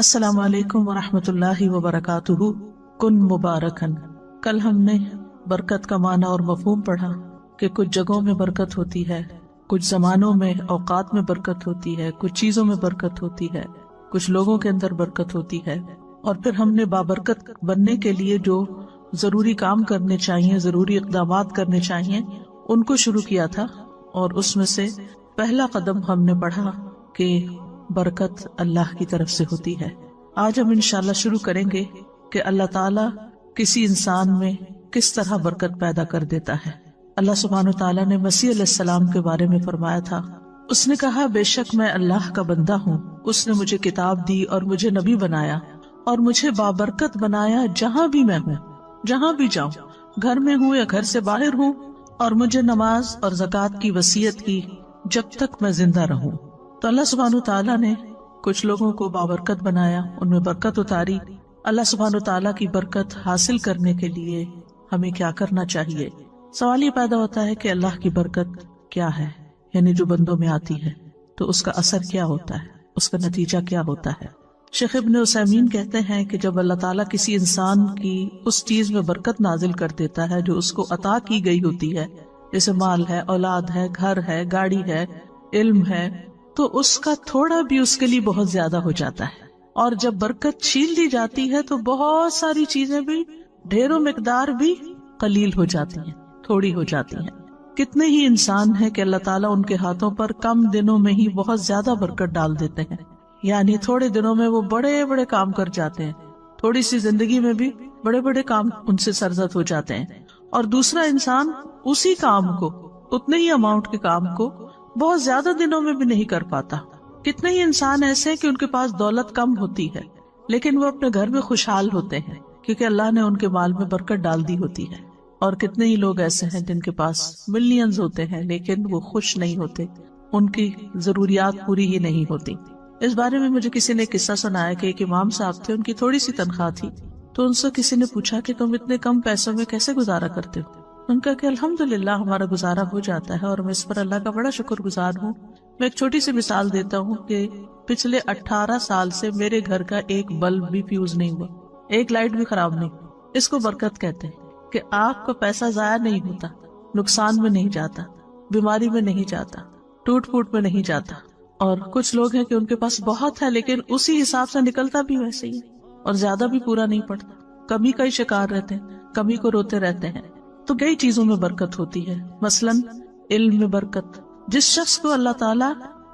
السلام علیکم ورحمۃ اللہ وبرکاتہ۔ کن مبارکن۔ کل ہم نے برکت کا معنی اور مفہوم پڑھا کہ کچھ جگہوں میں برکت ہوتی ہے، کچھ زمانوں میں اوقات میں برکت ہوتی ہے، کچھ چیزوں میں برکت ہوتی ہے، کچھ لوگوں کے اندر برکت ہوتی ہے، اور پھر ہم نے بابرکت بننے کے لیے جو ضروری کام کرنے چاہیے، ضروری اقدامات کرنے چاہیے، ان کو شروع کیا تھا۔ اور اس میں سے پہلا قدم ہم نے پڑھا کہ برکت اللہ کی طرف سے ہوتی ہے۔ آج ہم انشاءاللہ شروع کریں گے کہ اللہ تعالیٰ کسی انسان میں کس طرح برکت پیدا کر دیتا ہے۔ اللہ سبحانہ وتعالیٰ نے مسیح علیہ السلام کے بارے میں فرمایا تھا، اس نے کہا بے شک میں اللہ کا بندہ ہوں، اس نے مجھے کتاب دی اور مجھے نبی بنایا اور مجھے بابرکت بنایا جہاں بھی میں ہوں، جہاں بھی جاؤں، گھر میں ہوں یا گھر سے باہر ہوں، اور مجھے نماز اور زکوٰۃ کی وصیت کی جب تک میں زندہ رہوں۔ تو اللہ سبحانہ وتعالیٰ نے کچھ لوگوں کو بابرکت بنایا، ان میں برکت اتاری۔ اللہ سبحانہ وتعالیٰ کی برکت حاصل کرنے کے لیے ہمیں کیا کرنا چاہیے؟ سوال یہ پیدا ہوتا ہے کہ اللہ کی برکت کیا ہے، یعنی جو بندوں میں آتی ہے تو اس کا اثر کیا ہوتا ہے، اس کا نتیجہ کیا ہوتا ہے؟ شیخ ابن عثیمین کہتے ہیں کہ جب اللہ تعالیٰ کسی انسان کی اس چیز میں برکت نازل کر دیتا ہے جو اس کو عطا کی گئی ہوتی ہے، جیسے مال ہے، اولاد ہے، گھر ہے، گاڑی ہے، علم ہے، تو اس کا تھوڑا بھی اس کے لیے بہت زیادہ ہو جاتا ہے۔ اور جب برکت چھین لی جاتی ہے تو بہت ساری چیزیں بھی، ڈھیروں مقدار بھی قلیل ہو جاتی ہیں، تھوڑی ہو جاتی ہیں۔ کتنے ہی انسان ہیں کہ اللہ تعالیٰ ان کے ہاتھوں پر کم دنوں میں ہی بہت زیادہ برکت ڈال دیتے ہیں، یعنی تھوڑے دنوں میں وہ بڑے بڑے کام کر جاتے ہیں، تھوڑی سی زندگی میں بھی بڑے بڑے کام ان سے سرزد ہو جاتے ہیں۔ اور دوسرا انسان اسی کام کو، اتنے ہی اماؤنٹ کے کام کو بہت زیادہ دنوں میں بھی نہیں کر پاتا۔ کتنے ہی انسان ایسے کہ ان کے پاس دولت کم ہوتی ہے لیکن وہ اپنے گھر میں خوشحال ہوتے ہیں کیونکہ اللہ نے ان کے مال میں برکت ڈال دی ہوتی ہے۔ اور کتنے ہی لوگ ایسے ہیں جن کے پاس ملینز ہوتے ہیں لیکن وہ خوش نہیں ہوتے، ان کی ضروریات پوری ہی نہیں ہوتی۔ اس بارے میں مجھے کسی نے قصہ سنایا کہ ایک امام صاحب تھے، ان کی تھوڑی سی تنخواہ تھی، تو ان سے کسی نے پوچھا کہ تم اتنے کم پیسوں میں کیسے گزارا کرتے ہو؟ ان کا کہ الحمدللہ ہمارا گزارا ہو جاتا ہے اور میں اس پر اللہ کا بڑا شکر گزار ہوں۔ میں ایک چھوٹی سی مثال دیتا ہوں کہ پچھلے 18 سال سے میرے گھر کا ایک بلب بھی فیوز نہیں ہوا، ایک لائٹ بھی خراب نہیں۔ اس کو برکت کہتے ہیں کہ آپ کا پیسہ ضائع نہیں ہوتا، نقصان میں نہیں جاتا، بیماری میں نہیں جاتا، ٹوٹ پھوٹ میں نہیں جاتا۔ اور کچھ لوگ ہیں کہ ان کے پاس بہت ہے لیکن اسی حساب سے نکلتا بھی ویسے ہی اور زیادہ بھی پورا نہیں پڑتا، کمی کا ہی شکار رہتے ہیں، کمی کو روتے رہتے ہیں۔ تو کئی چیزوں میں برکت ہوتی ہے، مثلاً علم میں برکت۔ جس شخص کو اللہ تعالیٰ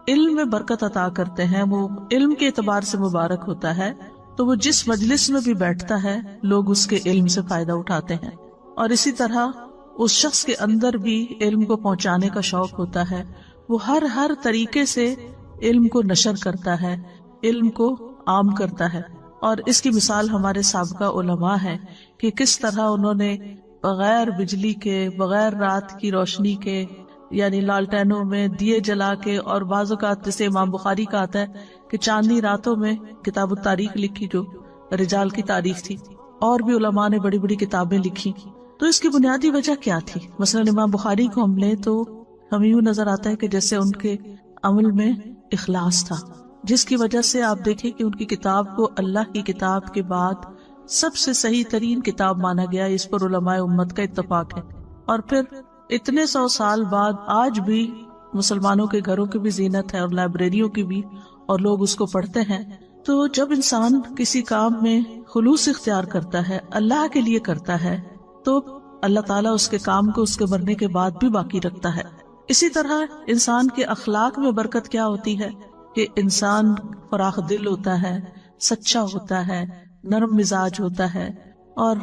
علم میں برکت عطا کرتے ہیں وہ علم کے اعتبار سے مبارک ہوتا ہے، تو وہ جس مجلس میں بھی بیٹھتا ہے لوگ اس کے علم سے فائدہ اٹھاتے ہیں۔ اور اسی طرح اس شخص کے اندر بھی علم کو پہنچانے کا شوق ہوتا ہے، وہ ہر طریقے سے علم کو نشر کرتا ہے، علم کو عام کرتا ہے۔ اور اس کی مثال ہمارے سابقہ علماء ہے کہ کس طرح انہوں نے بغیر بجلی کے، بغیر رات کی روشنی کے، یعنی لالٹینوں میں دیے جلا کے، اور بعض اوقات جیسے امام بخاری کا آتا ہے کہ چاندنی راتوں میں کتاب التاریخ لکھی جو رجال کی تاریخ تھی، اور بھی علماء نے بڑی بڑی کتابیں لکھی۔ تو اس کی بنیادی وجہ کیا تھی؟ مثلا امام بخاری کو ہم لیں تو ہمیں یوں نظر آتا ہے کہ جیسے ان کے عمل میں اخلاص تھا، جس کی وجہ سے آپ دیکھیں کہ ان کی کتاب کو اللہ کی کتاب کے بعد سب سے صحیح ترین کتاب مانا گیا، اس پر علماء امت کا اتفاق ہے۔ اور پھر اتنے 100 سال بعد آج بھی مسلمانوں کے گھروں کی بھی زینت ہے اور لائبریریوں کی بھی، اور لوگ اس کو پڑھتے ہیں۔ تو جب انسان کسی کام میں خلوص اختیار کرتا ہے، اللہ کے لیے کرتا ہے، تو اللہ تعالیٰ اس کے کام کو اس کے مرنے کے بعد بھی باقی رکھتا ہے۔ اسی طرح انسان کے اخلاق میں برکت کیا ہوتی ہے کہ انسان فراخ دل ہوتا ہے، سچا ہوتا ہے، نرم مزاج ہوتا ہے، اور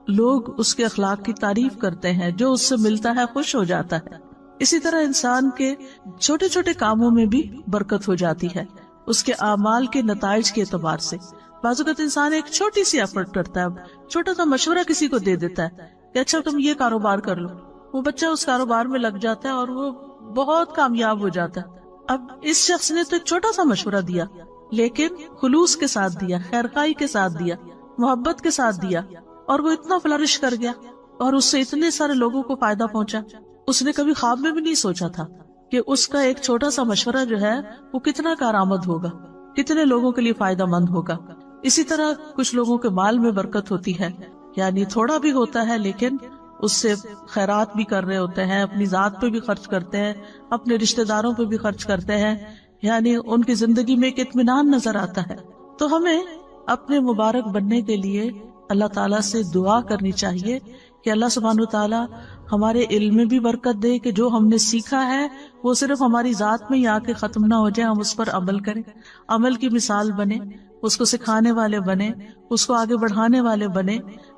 لوگ اس کے اخلاق کی تعریف کرتے ہیں، جو اس سے ملتا ہے خوش ہو جاتا ہے۔ اسی طرح انسان کے چھوٹے چھوٹے کاموں میں بھی برکت ہو جاتی ہے، اس کے اعمال کے نتائج کے اعتبار سے۔ بعض اوقات انسان ایک چھوٹی سی ایفرٹ کرتا ہے، چھوٹا سا مشورہ کسی کو دے دیتا ہے کہ اچھا تم یہ کاروبار کر لو، وہ بچہ اس کاروبار میں لگ جاتا ہے اور وہ بہت کامیاب ہو جاتا ہے۔ اب اس شخص نے تو ایک چھوٹا سا مشورہ دیا لیکن خلوص کے ساتھ دیا، خیرخواہی کے ساتھ دیا، محبت کے ساتھ دیا، اور وہ اتنا فلرش کر گیا اور اس سے اتنے سارے لوگوں کو فائدہ پہنچا۔ اس نے کبھی خواب میں بھی نہیں سوچا تھا کہ اس کا ایک چھوٹا سا مشورہ جو ہے وہ کتنا کارآمد ہوگا، کتنے لوگوں کے لیے فائدہ مند ہوگا۔ اسی طرح کچھ لوگوں کے مال میں برکت ہوتی ہے، یعنی تھوڑا بھی ہوتا ہے لیکن اس سے خیرات بھی کر رہے ہوتے ہیں، اپنی ذات پہ بھی خرچ کرتے ہیں، اپنے رشتہ داروں پہ بھی خرچ کرتے ہیں، یعنی ان کی زندگی میں ایک اطمینان نظر آتا ہے۔ تو ہمیں اپنے مبارک بننے کے لیے اللہ تعالیٰ سے دعا کرنی چاہیے کہ اللہ سبحانہ وتعالیٰ ہمارے علم میں بھی برکت دے، کہ جو ہم نے سیکھا ہے وہ صرف ہماری ذات میں ہی آ کے ختم نہ ہو جائے، ہم اس پر عمل کریں، عمل کی مثال بنے، اس کو سکھانے والے بنے، اس کو آگے بڑھانے والے بنے۔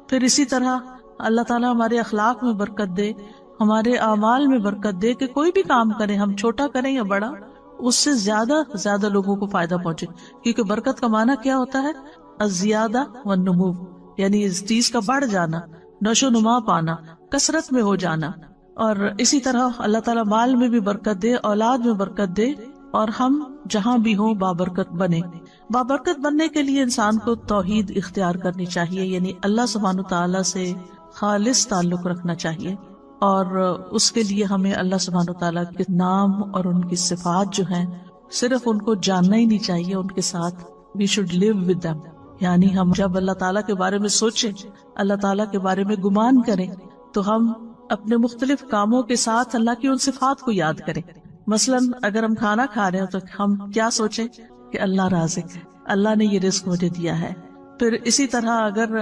پھر اسی طرح اللہ تعالیٰ ہمارے اخلاق میں برکت دے، ہمارے اعمال میں برکت دے، کہ کوئی بھی کام کریں، ہم چھوٹا کریں یا بڑا، اس سے زیادہ لوگوں کو فائدہ پہنچے، کیونکہ برکت کا معنی کیا ہوتا ہے؟ الزیادہ والنمو، یعنی اس چیز کا بڑھ جانا، نشو نما پانا، کثرت میں ہو جانا۔ اور اسی طرح اللہ تعالیٰ مال میں بھی برکت دے، اولاد میں برکت دے، اور ہم جہاں بھی ہوں بابرکت بنے۔ بابرکت بننے کے لیے انسان کو توحید اختیار کرنی چاہیے، یعنی اللہ سبحانہ تعالیٰ سے خالص تعلق رکھنا چاہیے، اور اس کے لیے ہمیں اللہ سبحانہ تعالیٰ کے نام اور ان کی صفات جو ہیں صرف ان کو جاننا ہی نہیں چاہیے، ان کے ساتھ we should live with them، یعنی ہم جب اللہ تعالیٰ کے بارے میں سوچیں، اللہ تعالیٰ کے بارے میں گمان کریں، تو ہم اپنے مختلف کاموں کے ساتھ اللہ کی ان صفات کو یاد کریں۔ مثلاً اگر ہم کھانا کھا رہے ہیں تو ہم کیا سوچیں کہ اللہ رازق ہے، اللہ نے یہ رزق مجھے دیا ہے۔ پھر اسی طرح اگر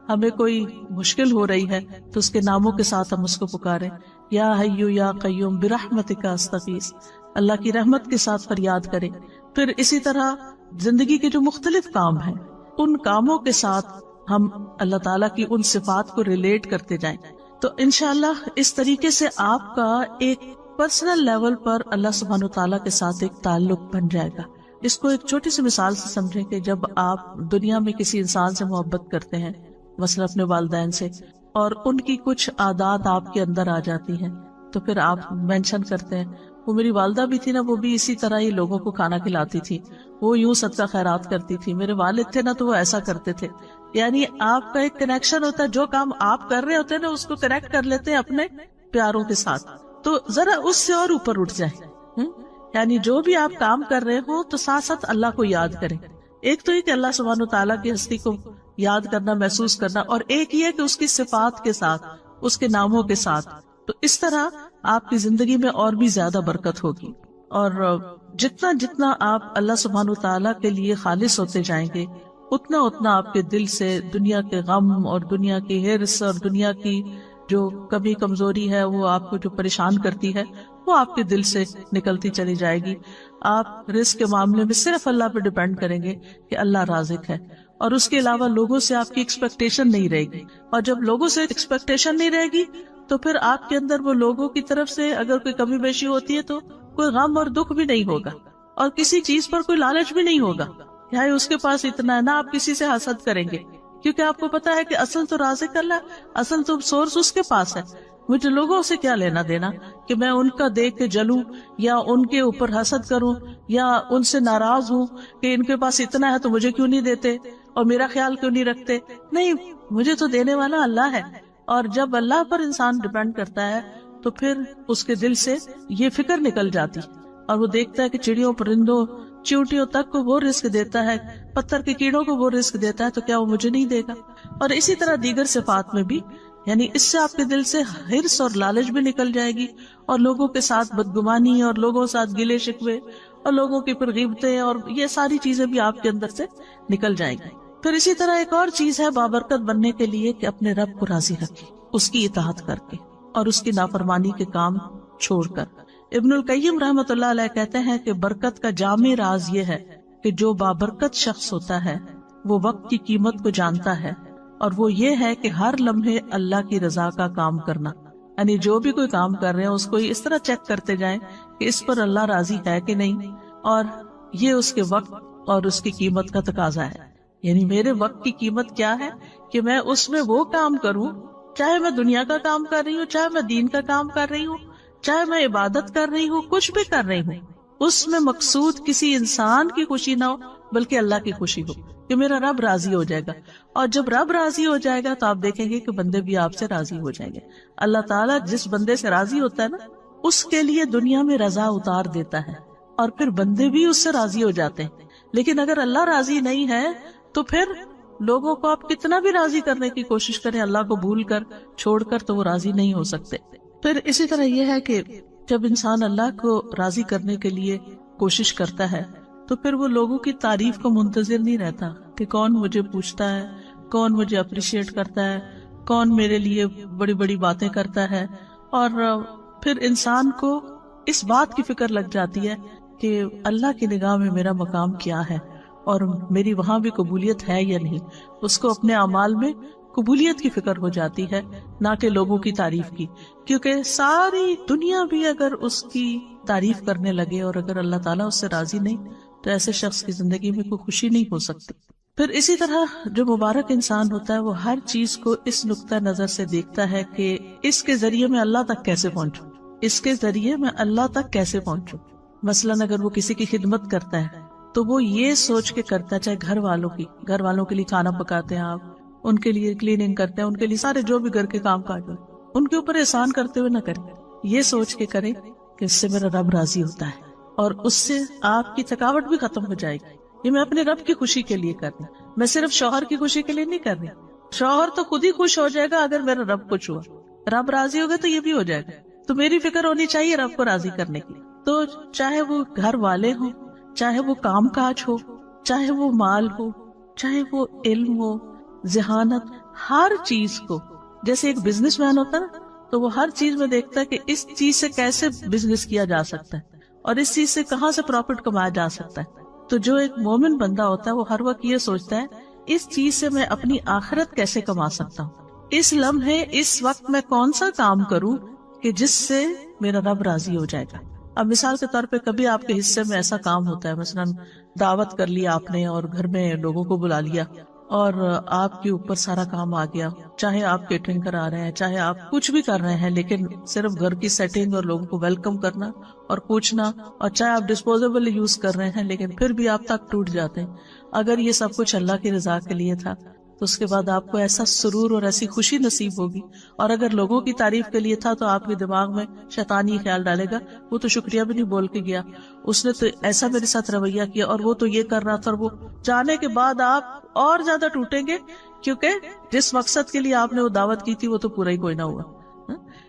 ہمیں کوئی مشکل ہو رہی ہے تو اس کے ناموں کے ساتھ ہم اس کو پکاریں، یا حیو یا قیوم برحمتک استغیث، اللہ کی رحمت کے ساتھ فریاد کریں۔ پھر اسی طرح زندگی کے جو مختلف کام ہیں ان کاموں کے ساتھ ہم اللہ تعالیٰ کی ان صفات کو ریلیٹ کرتے جائیں، تو انشاءاللہ اس طریقے سے آپ کا ایک پرسنل لیول پر اللہ سبحانہ تعالیٰ کے ساتھ ایک تعلق بن جائے گا۔ اس کو ایک چھوٹی سی مثال سے سمجھیں کہ جب آپ دنیا میں کسی انسان سے محبت کرتے ہیں، مثلا اپنے والدین سے، اور ان کی کچھ عادات آپ کے اندر آ جاتی ہیں، تو پھر آپ مینشن کرتے ہیں وہ میری والدہ بھی تھی نا، وہ بھی اسی طرح ہی لوگوں کو کھانا کھلاتی تھی، وہ یوں صدقہ خیرات کرتی تھی، میرے والد تھے نا تو وہ ایسا کرتے تھے۔ یعنی آپ کا ایک کنیکشن ہوتا ہے، جو کام آپ کر رہے ہوتے ہیں نا اس کو کنیکٹ کر لیتے ہیں اپنے پیاروں کے ساتھ، تو ذرا اس سے اور اوپر اٹھ جائیں۔ یعنی جو بھی آپ کام کر رہے ہو تو ساتھ ساتھ اللہ کو یاد کریں۔ ایک تو یہ کہ اللہ سبحانہ تعالیٰ کی ہستی کو یاد کرنا، محسوس کرنا، اور ایک یہ کہ اس کی صفات کے ساتھ، اس کے ناموں کے ساتھ، تو اس طرح آپ کی زندگی میں اور بھی زیادہ برکت ہوگی۔ اور جتنا آپ اللہ سبحانہ تعالیٰ کے لیے خالص ہوتے جائیں گے، اتنا آپ کے دل سے دنیا کے غم اور دنیا کی ہرس اور دنیا کی جو کمی کمزوری ہے، وہ آپ کو جو پریشان کرتی ہے، وہ آپ کے دل سے نکلتی چلی جائے گی۔ آپ رزق کے معاملے میں صرف اللہ پہ ڈیپینڈ کریں گے کہ اللہ رازق ہے، اور اس کے علاوہ لوگوں سے آپ کی ایکسپیکٹیشن نہیں رہے گی۔ اور جب لوگوں سے ایکسپیکٹیشن نہیں رہے گی تو پھر آپ کے اندر وہ لوگوں کی طرف سے اگر کوئی کمی بیشی ہوتی ہے تو کوئی غم اور دکھ بھی نہیں ہوگا، اور کسی چیز پر کوئی لالچ بھی نہیں ہوگا، یعنی اس کے پاس اتنا ہے، نہ آپ کسی سے حسد کریں گے، کیونکہ آپ کو پتا ہے کہ اصل تو رازق اللہ، اصل تو سورس اس کے پاس ہے۔ مجھے لوگوں سے کیا لینا دینا کہ میں ان کا دیکھ کے جلوں یا ان کے اوپر حسد کروں یا ان سے ناراض ہوں کہ ان کے پاس اتنا ہے تو مجھے کیوں نہیں دیتے اور میرا خیال کیوں نہیں رکھتے۔ نہیں، مجھے تو دینے والا اللہ ہے، اور جب اللہ پر انسان ڈیپینڈ کرتا ہے تو پھر اس کے دل سے یہ فکر نکل جاتی، اور وہ دیکھتا ہے کہ چڑیوں، پرندوں، چیونٹیوں تک کو وہ رزق دیتا ہے، پتھر کے کیڑوں کو وہ رزق دیتا ہے، تو کیا وہ مجھے نہیں دے گا؟ اور اسی طرح دیگر صفات میں بھی، یعنی اس سے آپ کے دل سے ہرس اور لالچ بھی نکل جائے گی، اور لوگوں کے ساتھ بدگمانی اور لوگوں کے ساتھ گلے شکوے اور لوگوں کی پھر غیبتیں اور یہ ساری چیزیں بھی آپ کے اندر سے نکل جائیں گی۔ پھر اسی طرح ایک اور چیز ہے بابرکت بننے کے لیے کہ اپنے رب کو راضی رکھیں، اس کی اطاعت کر کے اور اس کی نافرمانی کے کام چھوڑ کر۔ ابن القیم رحمۃ اللہ علیہ کہتے ہیں کہ برکت کا جامع راز یہ ہے کہ جو بابرکت شخص ہوتا ہے وہ وقت کی قیمت کو جانتا ہے، اور وہ یہ ہے کہ ہر لمحے اللہ کی رضا کا کام کرنا، یعنی جو بھی کوئی کام کر رہے ہیں اس کو اس طرح چیک کرتے جائیں کہ اس پر اللہ راضی ہے کہ نہیں، اور یہ اس کے وقت اور اس کی قیمت کا تقاضا ہے۔ یعنی میرے وقت کی قیمت کیا ہے کہ میں اس میں وہ کام کروں، چاہے میں دنیا کا کام کر رہی ہوں، چاہے میں دین کا کام کر رہی ہوں، چاہے میں عبادت کر رہی ہوں، کچھ بھی کر رہی ہوں، اس میں مقصود کسی انسان کی خوشی نہ ہو بلکہ اللہ کی خوشی ہو کہ میرا رب راضی ہو جائے گا۔ اور جب رب راضی ہو جائے گا تو آپ دیکھیں گے کہ بندے بھی آپ سے راضی ہو جائیں گے۔ اللہ تعالیٰ جس بندے سے راضی ہوتا ہے نا، اس کے لیے دنیا میں رضا اتار دیتا ہے، اور پھر بندے بھی اس سے راضی ہو جاتے ہیں۔ لیکن اگر اللہ راضی نہیں ہے تو پھر لوگوں کو آپ کتنا بھی راضی کرنے کی کوشش کریں، اللہ کو بھول کر چھوڑ کر، تو وہ راضی نہیں ہو سکتے۔ پھر اسی طرح یہ ہے کہ جب انسان اللہ کو راضی کرنے کے لیے کوشش کرتا ہے تو پھر وہ لوگوں کی تعریف کو منتظر نہیں رہتا کہ کون مجھے پوچھتا ہے، کون مجھے اپریشیٹ کرتا ہے، کون میرے لیے بڑی بڑی باتیں کرتا ہے۔ اور پھر انسان کو اس بات کی فکر لگ جاتی ہے کہ اللہ کی نگاہ میں میرا مقام کیا ہے اور میری وہاں بھی قبولیت ہے یا نہیں۔ اس کو اپنے اعمال میں قبولیت کی فکر ہو جاتی ہے، نہ کہ لوگوں کی تعریف کی، کیونکہ ساری دنیا بھی اگر اس کی تعریف کرنے لگے اور اگر اللہ تعالیٰ اس سے راضی نہیں تو ایسے شخص کی زندگی میں کوئی خوشی نہیں ہو سکتی۔ پھر اسی طرح جو مبارک انسان ہوتا ہے وہ ہر چیز کو اس نقطہ نظر سے دیکھتا ہے کہ اس کے ذریعے میں اللہ تک کیسے پہنچوں، اس کے ذریعے میں اللہ تک کیسے پہنچوں۔ مثلاً اگر وہ کسی کی خدمت کرتا ہے تو وہ یہ سوچ کے کرتا ہے، چاہے گھر والوں کے لیے کھانا پکاتے ہیں آپ، ان کے لیے کلیننگ کرتے ہیں، ان کے لیے سارے جو بھی گھر کے کام کاج ہیں ان کے اوپر احسان کرتے ہوئے نہ کریں، یہ سوچ کے کریں کہ اس سے میرا رب راضی ہوتا ہے اور اس سے آپ کی تھکاوٹ بھی ختم ہو جائے گی۔ یہ میں اپنے رب کی خوشی کے لیے کر رہی ہوں، میں صرف شوہر کی خوشی کے لیے نہیں کر رہی۔ شوہر تو خود ہی خوش ہو جائے گا اگر میرا رب خوش ہوا، رب راضی ہوگا تو یہ بھی ہو جائے گا۔ تو میری فکر ہونی چاہیے رب کو راضی کرنے کی۔ تو چاہے وہ گھر والے ہوں، چاہے وہ کام کاج ہو، چاہے وہ مال ہو، چاہے وہ علم ہو، ذہانت، ہر چیز کو، جیسے ایک بزنس مین ہوتا ہے تو وہ ہر چیز میں دیکھتا ہے کہ اس چیز سے کیسے بزنس کیا جا سکتا ہے اور اس چیز سے کہاں سے پروفٹ کمایا جا سکتا ہے۔ تو جو ایک مومن بندہ ہوتا ہے وہ ہر وقت یہ سوچتا ہے اس چیز سے میں اپنی آخرت کیسے کما سکتا ہوں، اس لمحے اس وقت میں کون سا کام کروں کہ جس سے میرا رب راضی ہو جائے گا۔ اب مثال کے طور پہ کبھی آپ کے حصے میں ایسا کام ہوتا ہے، مثلا دعوت کر لیا آپ نے اور گھر میں لوگوں کو بلا لیا اور آپ کے اوپر سارا کام آ گیا، چاہے آپ کیٹرنگ کرا رہے ہیں، چاہے آپ کچھ بھی کر رہے ہیں، لیکن صرف گھر کی سیٹنگ اور لوگوں کو ویلکم کرنا اور پوچھنا، اور چاہے آپ ڈسپوزیبل یوز کر رہے ہیں لیکن پھر بھی آپ تک ٹوٹ جاتے ہیں۔ اگر یہ سب کچھ اللہ کی رضا کے لیے تھا تو اس کے بعد آپ کو ایسا سرور اور ایسی خوشی نصیب ہوگی، اور اگر لوگوں کی تعریف کے لیے تھا تو آپ کے دماغ میں شیطان یہ خیال ڈالے گا وہ تو شکریہ بھی نہیں بول کے گیا، اس نے تو ایسا میرے ساتھ رویہ کیا اور وہ تو یہ کر رہا تھا، اور وہ جانے کے بعد آپ اور زیادہ ٹوٹیں گے، کیونکہ جس مقصد کے لیے آپ نے وہ دعوت کی تھی وہ تو پورا ہی کوئی نہ ہوا۔